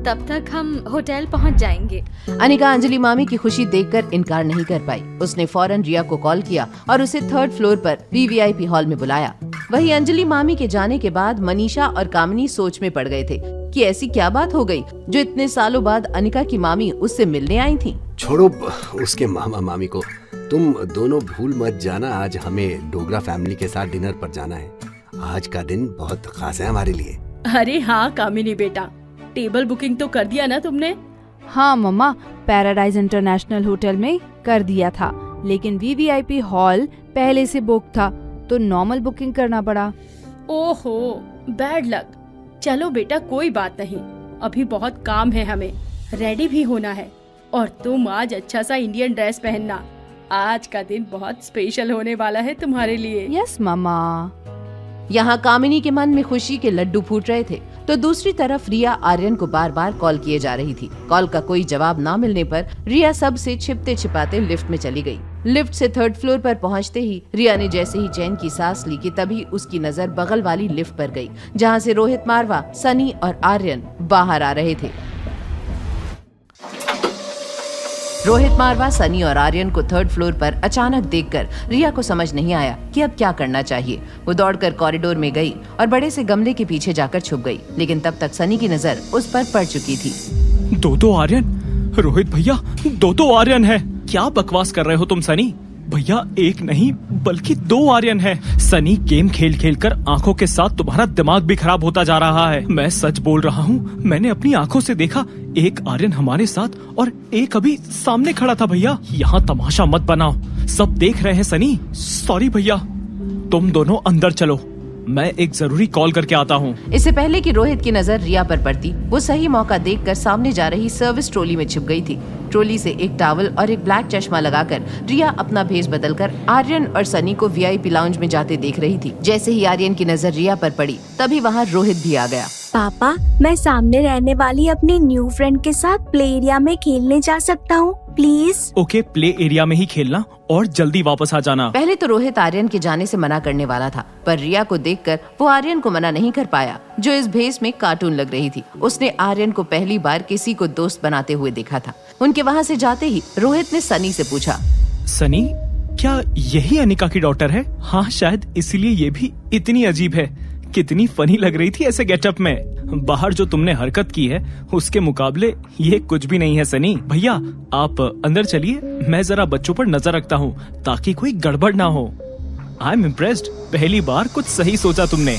तब तक हम होटल पहुँच जाएंगे। अनिका अंजलि मामी की खुशी देखकर इनकार नहीं कर पाई। उसने फौरन रिया को कॉल किया और उसे 3rd फ्लोर पर VVIP हॉल में बुलाया। वहीं अंजलि मामी के जाने के बाद मनीषा और कामिनी सोच में पड़ गए थे कि ऐसी क्या बात हो गई जो इतने सालों बाद अनिका की मामी उससे मिलने आई थी। छोड़ो उसके मामा मामी को, तुम दोनों भूल मत जाना, आज हमें डोगरा फैमिली के साथ डिनर पर जाना है। आज का दिन बहुत खास है हमारे लिए। अरे हाँ कामिनी बेटा, टेबल बुकिंग तो कर दिया ना तुमने? हाँ मम्मा, पैराडाइज इंटरनेशनल होटल में कर दिया था, लेकिन VVIP हॉल पहले से बुक था तो नॉर्मल बुकिंग करना पड़ा। ओहो, बैड लक। चलो बेटा कोई बात नहीं, अभी बहुत काम है, हमें रेडी भी होना है। और तुम आज अच्छा सा इंडियन ड्रेस पहनना, आज का दिन बहुत स्पेशल होने वाला है तुम्हारे लिए। यस मामा। यहाँ कामिनी के मन में खुशी के लड्डू फूट रहे थे तो दूसरी तरफ रिया आर्यन को बार बार कॉल किए जा रही थी। कॉल का कोई जवाब ना मिलने पर रिया सबसे छिपते छिपाते लिफ्ट में चली गई। लिफ्ट से 3rd फ्लोर पर पहुंचते ही रिया ने जैसे ही चैन की सांस ली कि तभी उसकी नजर बगल वाली लिफ्ट पर गई, जहां से रोहित मारवा, सनी और आर्यन बाहर आ रहे थे। रोहित मारवा, सनी और आर्यन को 3rd फ्लोर पर अचानक देखकर रिया को समझ नहीं आया कि अब क्या करना चाहिए। वो दौड़कर कॉरिडोर में गई और बड़े से गमले के पीछे जाकर छुप गई, लेकिन तब तक सनी की नजर उस पर पड़ चुकी थी। दो आर्यन? रोहित भैया, दो आर्यन है। क्या बकवास कर रहे हो तुम सनी? भैया एक नहीं बल्कि 2 आर्यन है। सनी, गेम खेल खेल कर आंखों के साथ तुम्हारा दिमाग भी खराब होता जा रहा है। मैं सच बोल रहा हूँ, मैंने अपनी आंखों से देखा, एक आर्यन हमारे साथ और एक अभी सामने खड़ा था। भैया यहाँ तमाशा मत बनाओ, सब देख रहे हैं सनी। सॉरी भैया, तुम दोनों अंदर चलो, मैं एक जरूरी कॉल करके आता हूँ। इससे पहले कि रोहित की नजर रिया पर पड़ती, वो सही मौका देखकर सामने जा रही सर्विस ट्रॉली में छिप गई थी। ट्रॉली से एक टॉवल और एक ब्लैक चश्मा लगाकर रिया अपना भेष बदलकर आर्यन और सनी को VIP लाउंज में जाते देख रही थी। जैसे ही आर्यन की नजर रिया पर पड़ी, तभी वहाँ रोहित भी आ गया। पापा, मैं सामने रहने वाली अपनी न्यू फ्रेंड के साथ प्ले एरिया में खेलने जा सकता हूँ प्लीज? ओके, प्ले एरिया में ही खेलना और जल्दी वापस आ जाना। पहले तो रोहित आर्यन के जाने से मना करने वाला था, पर रिया को देखकर वो आर्यन को मना नहीं कर पाया, जो इस भेष में कार्टून लग रही थी। उसने आर्यन को पहली बार किसी को दोस्त बनाते हुए देखा था। उनके वहाँ से जाते ही रोहित ने सनी से पूछा, सनी, क्या यही अनिका की डॉटर है? हाँ शायद इसीलिए ये भी इतनी अजीब है। कितनी फनी लग रही थी ऐसे गेटअप में। बाहर जो तुमने हरकत की है उसके मुकाबले ये कुछ भी नहीं है सनी। भैया आप अंदर चलिए, मैं जरा बच्चों पर नजर रखता हूँ ताकि कोई गड़बड़ ना हो। आई एम इम्प्रेस्ड, पहली बार कुछ सही सोचा तुमने।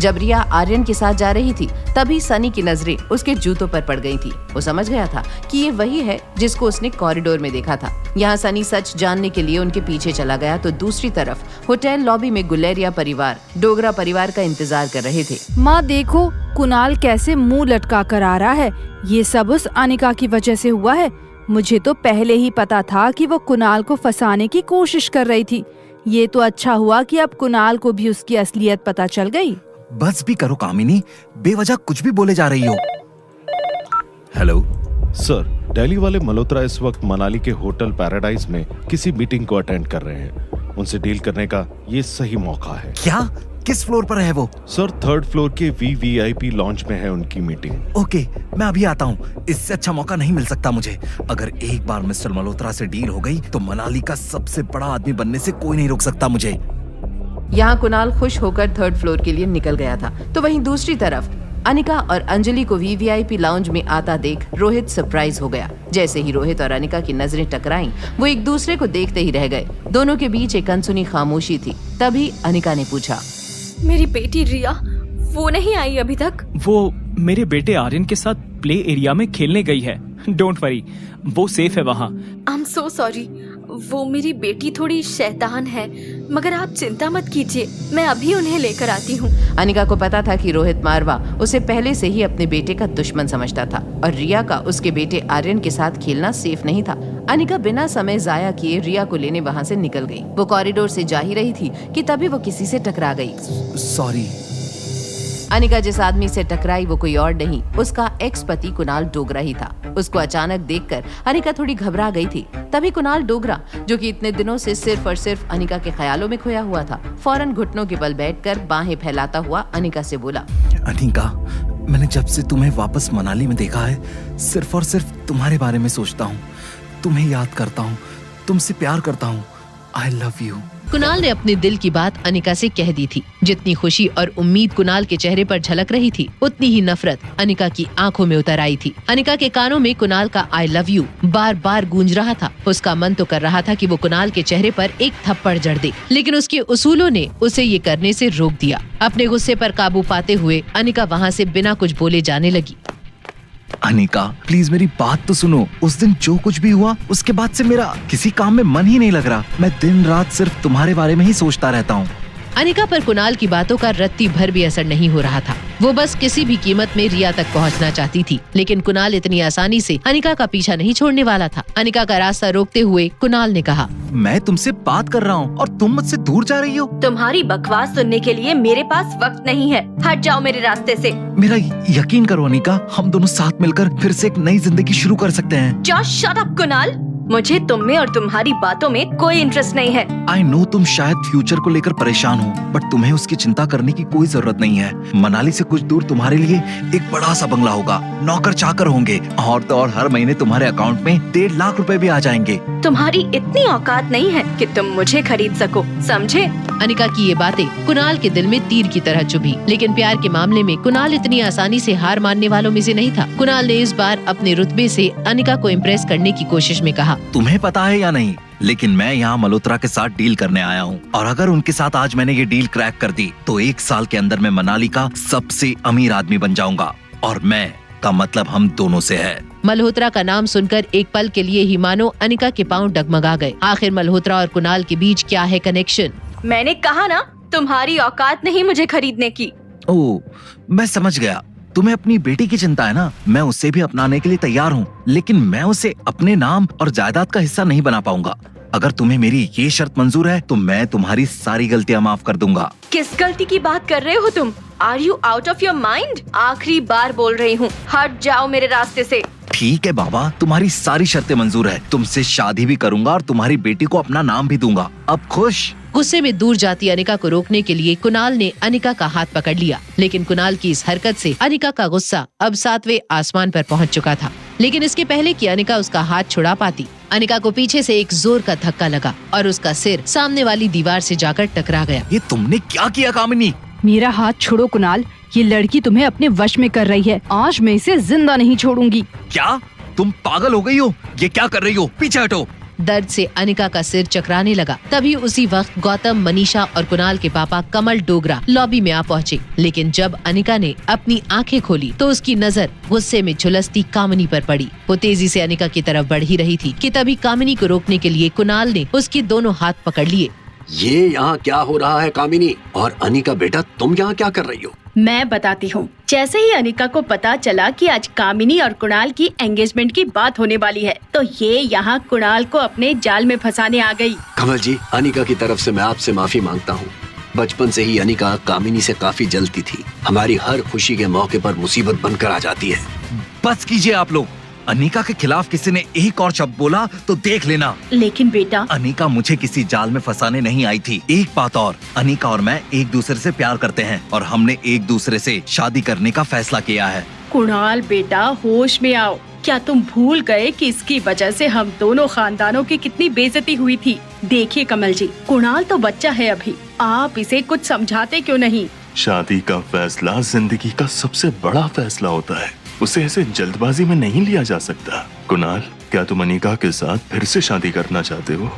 जब रिया आर्यन के साथ जा रही थी तभी सनी की नजरें उसके जूतों पर पड़ गई थी। वो समझ गया था कि ये वही है जिसको उसने कॉरिडोर में देखा था। यहाँ सनी सच जानने के लिए उनके पीछे चला गया तो दूसरी तरफ होटल लॉबी में गुलेरिया परिवार, डोगरा परिवार का इंतजार कर रहे थे। माँ देखो, कुणाल कैसे मुंह लटका कर आ रहा है। ये सब उस अनिका की वजह से हुआ है। मुझे तो पहले ही पता था कि वो कुणाल को फंसाने की कोशिश कर रही थी। ये तो अच्छा हुआ कि अब कुणाल को भी उसकी असलियत पता चल गई। बस भी करो कामिनी, बेवजह कुछ भी बोले जा रही हो। हेलो सर, दिल्ली वाले मल्होत्रा इस वक्त मनाली के होटल पैराडाइज में किसी मीटिंग को अटेंड कर रहे हैं। उनसे डील करने का ये सही मौका है। क्या? किस फ्लोर पर है वो? सर 3rd फ्लोर के VVIP लॉन्च में है उनकी मीटिंग। ओके, मैं अभी आता हूँ। इससे अच्छा मौका नहीं मिल सकता मुझे। अगर एक बार मिस्टर मल्होत्रा से डील हो गई तो मनाली का सबसे बड़ा आदमी बनने से कोई नहीं रोक सकता मुझे। यहाँ कुणाल खुश होकर 3rd फ्लोर के लिए निकल गया था तो वहीं दूसरी तरफ अनिका और अंजलि को VVIP लाउंज में आता देख रोहित सरप्राइज हो गया। जैसे ही रोहित और अनिका की नजरें टकराईं, वो एक दूसरे को देखते ही रह गए। दोनों के बीच एक अनसुनी खामोशी थी। तभी अनिका ने पूछा, मेरी बेटी रिया वो नहीं आई अभी तक? वो मेरे बेटे आर्यन के साथ प्ले एरिया में खेलने गई है। डोंट वरी, वो सेफ है वहाँ। आई एम सो सॉरी, वो मेरी बेटी थोड़ी शैतान है, मगर आप चिंता मत कीजिए, मैं अभी उन्हें लेकर आती हूँ। अनिका को पता था कि रोहित मारवा उसे पहले से ही अपने बेटे का दुश्मन समझता था और रिया का उसके बेटे आर्यन के साथ खेलना सेफ नहीं था। अनिका बिना समय जाया किए रिया को लेने वहाँ से निकल गई। वो कॉरिडोर से जा ही रही थी कि तभी वो किसी से टकरा गई। सॉरी। अनिका जिस आदमी से टकराई वो कोई और नहीं, उसका एक्स पति कुणाल डोगरा ही था। उसको अचानक देखकर अनिका थोड़ी घबरा गई थी। तभी कुणाल डोगरा, जो कि इतने दिनों से सिर्फ और सिर्फ अनिका के ख्यालों में खोया हुआ था, फौरन घुटनों के बल बैठकर बाहें फैलाता हुआ अनिका से बोला, अनिका, मैंने जब से तुम्हें वापस मनाली में देखा है, सिर्फ और सिर्फ तुम्हारे बारे में सोचता हूँ, तुम्हें याद करता हूँ, तुमसे प्यार करता हूँ। I love you. कुणाल ने अपने दिल की बात अनिका से कह दी थी। जितनी खुशी और उम्मीद कुणाल के चेहरे पर झलक रही थी, उतनी ही नफरत अनिका की आंखों में उतर आई थी। अनिका के कानों में कुणाल का आई लव यू बार बार गूंज रहा था। उसका मन तो कर रहा था कि वो कुणाल के चेहरे पर एक थप्पड़ जड़ दे, लेकिन उसके उसूलों ने उसे ये करने से रोक दिया। अपने गुस्से पर काबू पाते हुए अनिका वहाँ से बिना कुछ बोले जाने लगी। अनिका, प्लीज मेरी बात तो सुनो। उस दिन जो कुछ भी हुआ, उसके बाद से मेरा किसी काम में मन ही नहीं लग रहा। मैं दिन रात सिर्फ तुम्हारे बारे में ही सोचता रहता हूँ। अनिका पर कुणाल की बातों का रत्ती भर भी असर नहीं हो रहा था। वो बस किसी भी कीमत में रिया तक पहुंचना चाहती थी, लेकिन कुणाल इतनी आसानी से अनिका का पीछा नहीं छोड़ने वाला था। अनिका का रास्ता रोकते हुए कुणाल ने कहा, मैं तुमसे बात कर रहा हूँ और तुम मुझसे दूर जा रही हो। तुम्हारी बकवास सुनने के लिए मेरे पास वक्त नहीं है। हट जाओ मेरे रास्ते से। मेरा यकीन करो अनिका, हम दोनों साथ मिलकर फिर से एक नई जिंदगी शुरू कर सकते हैं। जस्ट शट अप कुणाल, मुझे तुम में और तुम्हारी बातों में कोई इंटरेस्ट नहीं है। आई नो तुम शायद फ्यूचर को लेकर परेशान हो, बट तुम्हें उसकी चिंता करने की कोई जरूरत नहीं है। मनाली से कुछ दूर तुम्हारे लिए एक बड़ा सा बंगला होगा, नौकर चाकर होंगे, और तो और हर महीने तुम्हारे अकाउंट में 1.5 लाख रुपए भी आ जाएंगे। तुम्हारी इतनी औकात नहीं है कि तुम मुझे खरीद सको, समझे? अनिका की ये बातें कुणाल के दिल में तीर की तरह चुभी, लेकिन प्यार के मामले में कुणाल इतनी आसानी से हार मानने वालों में से नहीं था। कुणाल ने इस बार अपने रुतबे से अनिका को इम्प्रेस करने की कोशिश में कहा, तुम्हें पता है या नहीं, लेकिन मैं यहाँ मल्होत्रा के साथ डील करने आया हूँ, और अगर उनके साथ आज मैंने ये डील क्रैक कर दी तो 1 साल के अंदर मैं मनाली का सबसे अमीर आदमी बन जाऊंगा, और मैं का मतलब हम दोनों से है। मल्होत्रा का नाम सुनकर एक पल के लिए ही मानो अनिका के पांव डगमगा गए। आखिर मल्होत्रा और कुणाल के बीच क्या है कनेक्शन? मैंने कहा ना, तुम्हारी औकात नहीं मुझे खरीदने की। ओह, मैं समझ गया। तुम्हें अपनी बेटी की चिंता है ना, मैं उसे भी अपनाने के लिए तैयार हूँ, लेकिन मैं उसे अपने नाम और जायदाद का हिस्सा नहीं बना पाऊंगा। अगर तुम्हें मेरी ये शर्त मंजूर है तो मैं तुम्हारी सारी गलतियाँ माफ कर दूंगा। किस गलती की बात कर रहे हो तुम? Are you out of your mind? आखिरी बार बोल रही हूँ, हट जाओ मेरे रास्ते से। ठीक है बाबा, तुम्हारी सारी शर्तें मंजूर है। तुमसे शादी भी करूंगा और तुम्हारी बेटी को अपना नाम भी दूंगा। अब खुश? गुस्से में दूर जाती अनिका को रोकने के लिए कुणाल ने अनिका का हाथ पकड़ लिया, लेकिन कुणाल की इस हरकत से अनिका का गुस्सा अब 7वें आसमान पर पहुंच चुका था। लेकिन इसके पहले कि अनिका उसका हाथ छुड़ा पाती, अनिका को पीछे से एक जोर का धक्का लगा और उसका सिर सामने वाली दीवार से जाकर टकरा गया। ये तुमने क्या किया कामिनी? मेरा हाथ छोड़ो कुणाल, ये लड़की तुम्हें अपने वश में कर रही है। आज मैं इसे जिंदा नहीं छोड़ूंगी। क्या तुम पागल हो गई हो? ये क्या कर रही हो? पीछे हटो। दर्द से अनिका का सिर चकराने लगा। तभी उसी वक्त गौतम, मनीषा और कुणाल के पापा कमल डोगरा लॉबी में आ पहुँचे। लेकिन जब अनिका ने अपनी आंखें खोली तो उसकी नजर गुस्से में झुलसती कामिनी पर पड़ी। वो तेजी से अनिका की तरफ बढ़ ही रही थी कि तभी कामिनी को रोकने के लिए कुणाल ने उसके दोनों हाथ पकड़ लिए। ये यहाँ क्या हो रहा है कामिनी? और अनिका बेटा, तुम यहाँ क्या कर रही हो? मैं बताती हूँ। जैसे ही अनिका को पता चला कि आज कामिनी और कुणाल की एंगेजमेंट की बात होने वाली है, तो ये यहाँ कुणाल को अपने जाल में फंसाने आ गई। कमल जी, अनिका की तरफ से मैं आपसे माफी मांगता हूँ। बचपन से ही अनिका कामिनी से काफी जलती थी। हमारी हर खुशी के मौके पर मुसीबत बनकर आ जाती है। बस कीजिए आप लोग। अनिका के खिलाफ किसी ने एक और शब्द बोला तो देख लेना। लेकिन बेटा, अनिका मुझे किसी जाल में फंसाने नहीं आई थी। एक बात और, अनिका और मैं एक दूसरे से प्यार करते हैं और हमने एक दूसरे से शादी करने का फैसला किया है। कुणाल बेटा, होश में आओ। क्या तुम भूल गए कि इसकी वजह से हम दोनों खानदानों की कितनी बेइज्जती हुई थी? देखिए कमल जी, कुणाल तो बच्चा है अभी, आप इसे कुछ समझाते क्यों नहीं? शादी का फैसला जिंदगी का सबसे बड़ा फैसला होता है, उसे ऐसे जल्दबाजी में नहीं लिया जा सकता। कुणाल, क्या तुम अनिका के साथ फिर से शादी करना चाहते हो?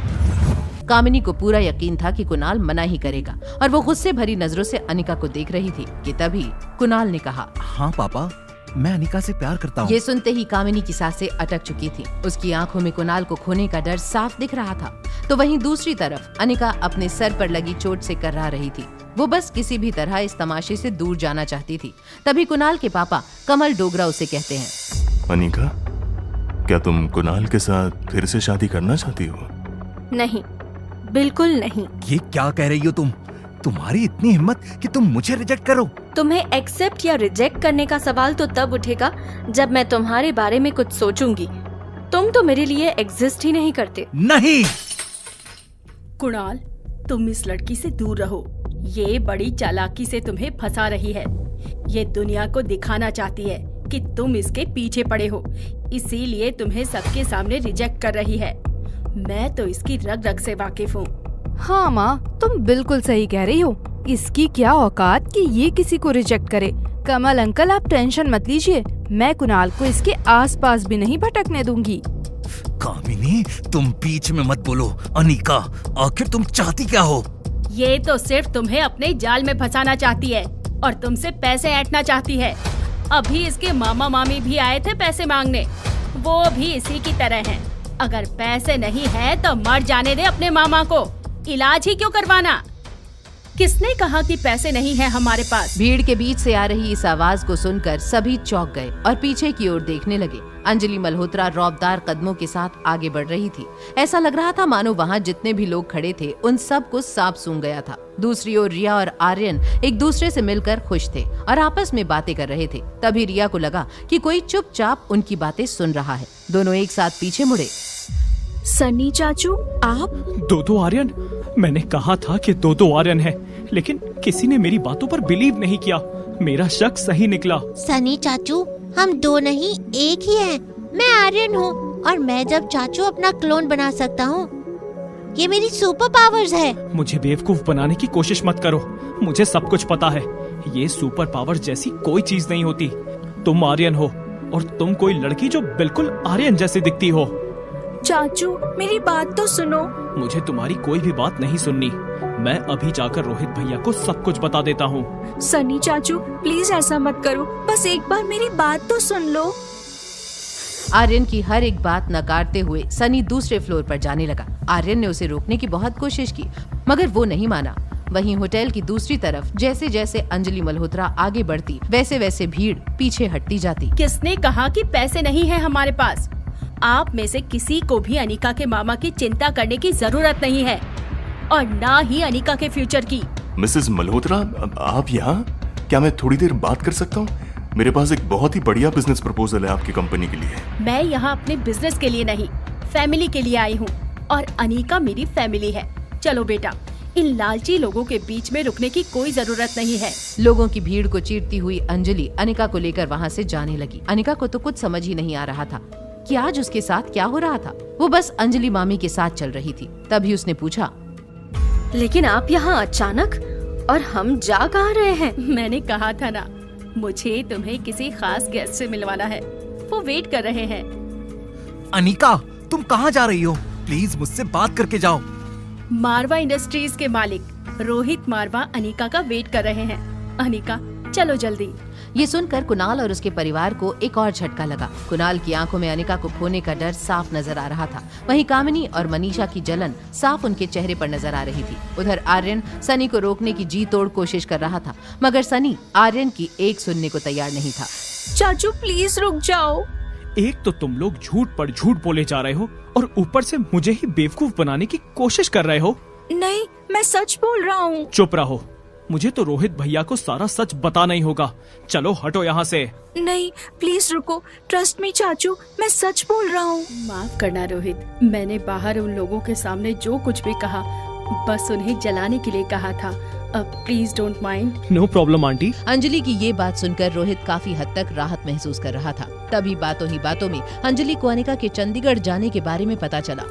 कामिनी को पूरा यकीन था कि कुणाल मना ही करेगा और वो गुस्से भरी नजरों से अनिका को देख रही थी कि तभी कुणाल ने कहा, हाँ पापा, मैं अनिका से प्यार करता हूँ। ये सुनते ही कामिनी की सांसें अटक चुकी थी। उसकी आंखों में कुणाल को खोने का डर साफ दिख रहा था। तो वहीं दूसरी तरफ अनिका अपने सर पर लगी चोट से कर्रा रही थी। वो बस किसी भी तरह इस तमाशे से दूर जाना चाहती थी। तभी कुणाल के पापा कमल डोगरा उसे कहते हैं, अनिका, क्या तुम कुणाल के साथ फिर से शादी करना चाहती हो? नहीं, बिल्कुल नहीं। ये क्या कह रही हो तुम? तुम्हारी इतनी हिम्मत कि तुम मुझे रिजेक्ट करो? तुम्हें एक्सेप्ट या रिजेक्ट करने का सवाल तो तब उठेगा जब मैं तुम्हारे बारे में कुछ सोचूंगी। तुम तो मेरे लिए एग्जिस्ट ही नहीं करते। नहीं कुणाल, तुम इस लड़की से दूर रहो। ये बड़ी चालाकी से तुम्हें फंसा रही है। ये दुनिया को दिखाना चाहती है कि तुम इसके पीछे पड़े हो, इसीलिए तुम्हें सबके सामने रिजेक्ट कर रही है। मैं तो इसकी रग रग से वाकिफ हूँ। हाँ माँ, तुम बिल्कुल सही कह रही हो। इसकी क्या औकात कि ये किसी को रिजेक्ट करे। कमल अंकल, आप टेंशन मत लीजिए, मैं कुणाल को इसके आसपास भी नहीं भटकने दूंगी। कामिनी, तुम बीच में मत बोलो। अनिका, आखिर तुम चाहती क्या हो? ये तो सिर्फ तुम्हें अपने जाल में फंसाना चाहती है और तुमसे पैसे ऐंठना चाहती है। अभी इसके मामा मामी भी आए थे पैसे मांगने, वो भी इसी की तरह हैं। अगर पैसे नहीं है तो मर जाने दे अपने मामा को, इलाज ही क्यों करवाना। किसने कहा कि पैसे नहीं है हमारे पास? भीड़ के बीच से आ रही इस आवाज को सुनकर सभी चौंक गए और पीछे की ओर देखने लगे। अंजलि मल्होत्रा रौबदार कदमों के साथ आगे बढ़ रही थी। ऐसा लग रहा था मानो वहाँ जितने भी लोग खड़े थे उन सब को सांप सूंघ गया था। दूसरी ओर रिया और आर्यन एक दूसरे से मिलकर खुश थे और आपस में बातें कर रहे थे। तभी रिया को लगा कि कोई चुपचाप उनकी बातें सुन रहा है। दोनों एक साथ पीछे मुड़े। सनी चाचू, आप? दो आर्यन? मैंने कहा था कि दो आर्यन है, लेकिन किसी ने मेरी बातों पर बिलीव नहीं किया। मेरा शक सही निकला। सनी चाचू, हम दो नहीं एक ही हैं। मैं आर्यन हूँ और मैं जब चाचू अपना क्लोन बना सकता हूँ। ये मेरी सुपर पावर्स है। मुझे बेवकूफ बनाने की कोशिश मत करो, मुझे सब कुछ पता है। ये सुपर पावर जैसी कोई चीज नहीं होती। तुम आर्यन हो और तुम कोई लड़की जो बिल्कुल आर्यन जैसी दिखती हो। चाचू, मेरी बात तो सुनो। मुझे तुम्हारी कोई भी बात नहीं सुननी। मैं अभी जाकर रोहित भैया को सब कुछ बता देता हूँ। सनी चाचू, प्लीज ऐसा मत करो, बस एक बार मेरी बात तो सुन लो। आर्यन की हर एक बात नकारते हुए सनी दूसरे फ्लोर पर जाने लगा। आर्यन ने उसे रोकने की बहुत कोशिश की, मगर वो नहीं माना। वहीं होटल की दूसरी तरफ जैसे जैसे अंजलि मल्होत्रा आगे बढ़ती, वैसे वैसे भीड़ पीछे हटती जाती। किसने कहा कि पैसे नहीं है हमारे पास? आप में से किसी को भी अनिका के मामा की चिंता करने की जरूरत नहीं है, और ना ही अनिका के फ्यूचर की। मिसेस मल्होत्रा, आप यहाँ? क्या मैं थोड़ी देर बात कर सकता हूँ? मेरे पास एक बहुत ही बढ़िया बिजनेस प्रपोजल है आपकी कंपनी के लिए। मैं यहाँ अपने बिजनेस के लिए नहीं, फैमिली के लिए आई हूँ, और अनिका मेरी फैमिली है। चलो बेटा, इन लालची लोगों के बीच में रुकने की कोई जरूरत नहीं है। लोगों की भीड़ को चीरती हुई अंजलि अनिका को लेकर वहाँ से जाने लगी। अनिका को तो कुछ समझ ही नहीं आ रहा था कि आज उसके साथ क्या हो रहा था। वो बस अंजलि मामी के साथ चल रही थी। तभी उसने पूछा, लेकिन आप यहाँ अचानक, और हम जा कहाँ रहे हैं? मैंने कहा था ना, मुझे तुम्हें किसी खास गेस्ट से मिलवाना है, वो वेट कर रहे हैं। अनिका, तुम कहाँ जा रही हो? प्लीज मुझसे बात करके जाओ। मारवा इंडस्ट्रीज के मालिक रोहित मारवा अनिका का वेट कर रहे हैं। अनिका, चलो जल्दी। ये सुनकर कुणाल और उसके परिवार को एक और झटका लगा। कुणाल की आंखों में अनिका को खोने का डर साफ नजर आ रहा था। वहीं कामिनी और मनीषा की जलन साफ उनके चेहरे पर नजर आ रही थी। उधर आर्यन सनी को रोकने की जी तोड़ कोशिश कर रहा था, मगर सनी आर्यन की एक सुनने को तैयार नहीं था। चाचू, प्लीज रुक जाओ। एक तो तुम लोग झूठ पर झूठ बोले जा रहे हो और ऊपर से मुझे ही बेवकूफ बनाने की कोशिश कर रहे हो। नहीं, मैं सच बोल रहा हूँ। चुप रहो, मुझे तो रोहित भैया को सारा सच बताना ही होगा। चलो हटो यहाँ से। नहीं, प्लीज रुको, ट्रस्ट मी चाचू, मैं सच बोल रहा हूँ। माफ करना रोहित, मैंने बाहर उन लोगों के सामने जो कुछ भी कहा, बस उन्हें जलाने के लिए कहा था। Please don't mind. No problem aunty. Anjali की ये बात सुनकर रोहित काफी हद तक राहत महसूस कर रहा था। तभी बातों ही बातों में अंजलि को अनिका के चंडीगढ़ जाने के बारे में पता चला।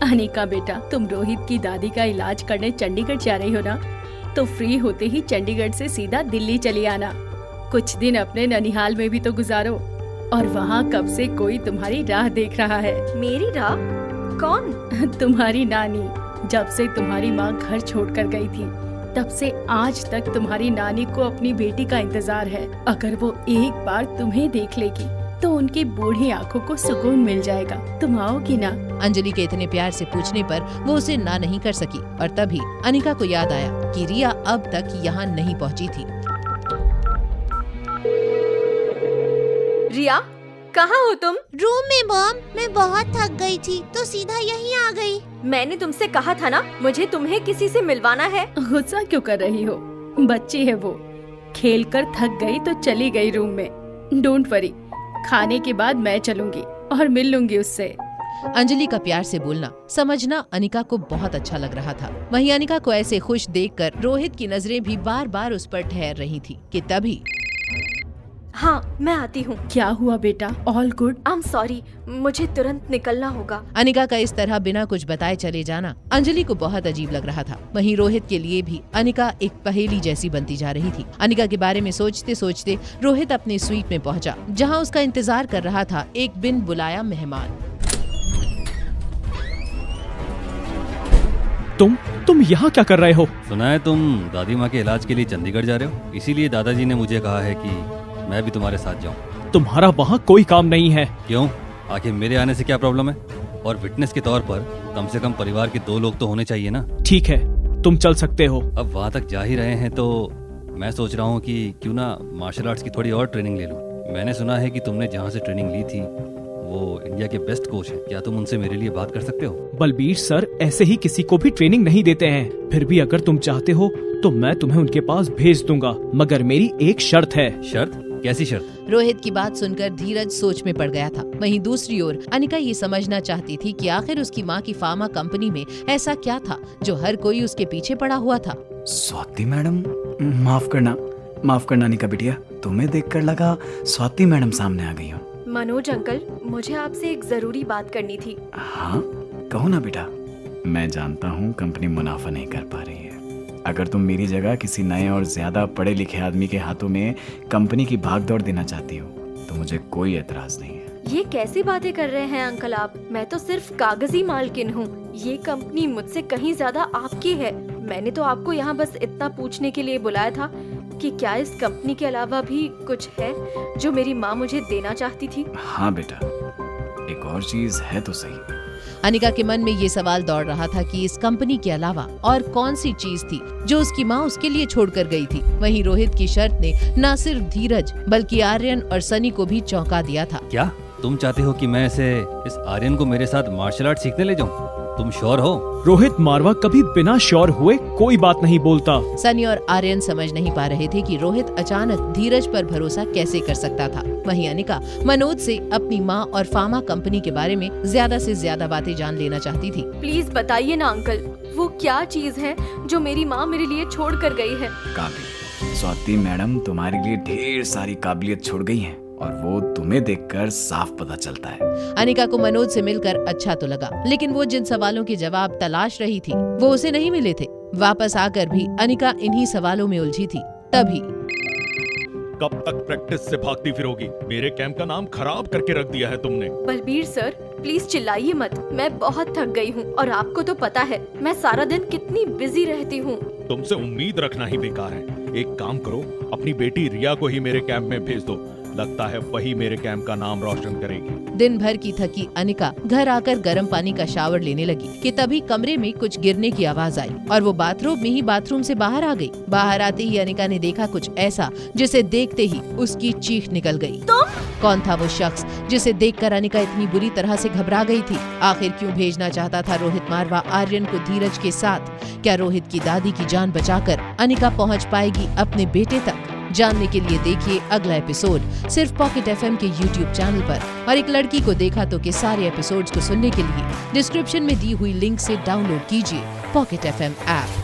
अनिका बेटा, तुम रोहित की दादी का इलाज करने चंडीगढ़ जा रही हो ना, तो फ्री होते ही चंडीगढ़ से सीधा दिल्ली चली आना। कुछ दिन अपने ननिहाल में भी तो गुजारो, और वहाँ कब से कोई तुम्हारी राह देख रहा है। मेरी राह? कौन? तुम्हारी नानी। जब से तुम्हारी माँ घर छोड़कर गई थी, तब से आज तक तुम्हारी नानी को अपनी बेटी का इंतजार है। अगर वो एक बार तुम्हें देख लेगी तो उनकी बूढ़ी आंखों को सुकून मिल जाएगा। तुम आओगी ना? अंजलि के इतने प्यार से पूछने पर वो उसे ना नहीं कर सकी, और तभी अनिका को याद आया कि रिया अब तक यहाँ नहीं पहुँची थी। रिया, कहाँ हो तुम? रूम में मॉम, मैं बहुत थक गई थी तो सीधा यहीं आ गई। मैंने तुमसे कहा था ना, मुझे तुम्हें किसी से मिलवाना है। गुस्सा क्यों कर रही हो? बच्ची है वो, खेल कर थक गई तो चली गई रूम में। डोंट वरी, खाने के बाद मैं चलूंगी और मिल लूंगी उससे। अंजलि का प्यार से बोलना समझना अनिका को बहुत अच्छा लग रहा था। वहीं अनिका को ऐसे खुश देखकर रोहित की नजरें भी बार बार उस पर ठहर रही थी कि तभी हाँ, मैं आती हूँ। क्या हुआ बेटा? All good? I am sorry, मुझे तुरंत निकलना होगा। अनिका का इस तरह बिना कुछ बताए चले जाना अंजलि को बहुत अजीब लग रहा था। वहीं रोहित के लिए भी अनिका एक पहेली जैसी बनती जा रही थी। अनिका के बारे में सोचते सोचते रोहित अपने स्वीट में पहुंचा, जहां उसका इंतजार कर रहा था एक बिन बुलाया मेहमान। तुम यहाँ क्या कर रहे हो? सुना है तुम दादी माँ के इलाज के लिए चंडीगढ़ जा रहे हो, इसीलिए दादाजी ने मुझे कहा है कि मैं भी तुम्हारे साथ जाऊं। तुम्हारा वहाँ कोई काम नहीं है। क्यों? आखिर मेरे आने से क्या प्रॉब्लम है? और विटनेस के तौर पर कम से कम परिवार के 2 लोग तो होने चाहिए ना। ठीक है, तुम चल सकते हो। अब वहाँ तक जा ही रहे हैं तो मैं सोच रहा हूँ कि क्यों ना मार्शल आर्ट्स की थोड़ी और ट्रेनिंग ले लूँ। मैंने सुना है कि तुमने जहाँ से ट्रेनिंग ली थी वो इंडिया के बेस्ट कोच है। क्या तुम उनसे मेरे लिए बात कर सकते हो? बलबीर सर ऐसे ही किसी को भी ट्रेनिंग नहीं देते हैं। फिर भी अगर तुम चाहते हो तो मैं तुम्हें उनके पास भेज दूंगा, मगर मेरी एक शर्त है। शर्त? कैसी शर्त? रोहित की बात सुनकर धीरज सोच में पड़ गया था। वहीं दूसरी ओर अनिका ये समझना चाहती थी कि आखिर उसकी माँ की फार्मा कंपनी में ऐसा क्या था जो हर कोई उसके पीछे पड़ा हुआ था। स्वाति मैडम, माफ करना अनिका बिटिया, तुम्हें देखकर लगा स्वाति मैडम सामने आ गई हो। मनोज अंकल, मुझे आपसे एक जरूरी बात करनी थी। हाँ, कहो ना बेटा। मैं जानता हूँ कंपनी मुनाफा नहीं कर पा रही है। अगर तुम मेरी जगह किसी नए और ज्यादा पढ़े लिखे आदमी के हाथों में कंपनी की भागदौड़ देना चाहती हो तो मुझे कोई एतराज नहीं है। ये कैसी बातें कर रहे हैं अंकल आप? मैं तो सिर्फ कागजी मालकिन हूँ। ये कंपनी मुझसे कहीं ज्यादा आपकी है। मैंने तो आपको यहाँ बस इतना पूछने के लिए बुलाया था कि क्या इस कंपनी के अलावा भी कुछ है जो मेरी माँ मुझे देना चाहती थी। हाँ बेटा, एक और चीज है तो सही। अनिका के मन में ये सवाल दौड़ रहा था कि इस कंपनी के अलावा और कौन सी चीज थी जो उसकी माँ उसके लिए छोड़कर गई थी। वहीं रोहित की शर्त ने न सिर्फ धीरज बल्कि आर्यन और सनी को भी चौंका दिया था। क्या तुम चाहते हो कि मैं इस आर्यन को मेरे साथ मार्शल आर्ट सीखने ले जाऊं? तुम श्योर हो? रोहित मारवा कभी बिना श्योर हुए कोई बात नहीं बोलता। सनी और आर्यन समझ नहीं पा रहे थे कि रोहित अचानक धीरज पर भरोसा कैसे कर सकता था। वहीं अनिका मनोज से अपनी माँ और फार्मा कंपनी के बारे में ज्यादा से ज्यादा बातें जान लेना चाहती थी। प्लीज बताइए ना अंकल, वो क्या चीज है जो मेरी माँ मेरे लिए छोड़ कर गई है? स्वाति मैडम तुम्हारे लिए ढेर सारी काबिलियत छोड़ गई है और वो तुम्हें देखकर साफ पता चलता है। अनिका को मनोज से मिलकर अच्छा तो लगा, लेकिन वो जिन सवालों के जवाब तलाश रही थी वो उसे नहीं मिले थे। वापस आकर भी अनिका इन्हीं सवालों में उलझी थी। तभी कब तक प्रैक्टिस से भागती फिरोगी? मेरे कैंप का नाम खराब करके रख दिया है तुमने। बलबीर सर, प्लीज चिल्लाइए मत। मैं बहुत थक गई हूँ और आपको तो पता है मैं सारा दिन कितनी बिजी रहती हूँ। तुमसे उम्मीद रखना ही बेकार है। एक काम करो, अपनी बेटी रिया को ही मेरे कैंप में भेज दो। लगता है वही मेरे कैंप का नाम रोशन करेगी। दिन भर की थकी अनिका घर आकर गर्म पानी का शावर लेने लगी कि तभी कमरे में कुछ गिरने की आवाज आई और वो बाथरूम में ही बाथरूम से बाहर आ गई। बाहर आते ही अनिका ने देखा कुछ ऐसा जिसे देखते ही उसकी चीख निकल गई। कौन था वो शख्स जिसे देखकर अनिका इतनी बुरी तरह से घबरा गई थी? आखिर क्यों भेजना चाहता था रोहित मारवा आर्यन को धीरज के साथ? क्या रोहित की दादी की जान बचाकर अनिका पहुंच पाएगी अपने बेटे तक? जानने के लिए देखिए अगला एपिसोड सिर्फ पॉकेट एफएम के YouTube चैनल पर। और एक लड़की को देखा तो के सारे एपिसोड्स को सुनने के लिए डिस्क्रिप्शन में दी हुई लिंक से डाउनलोड कीजिए पॉकेट एफएम ऐप।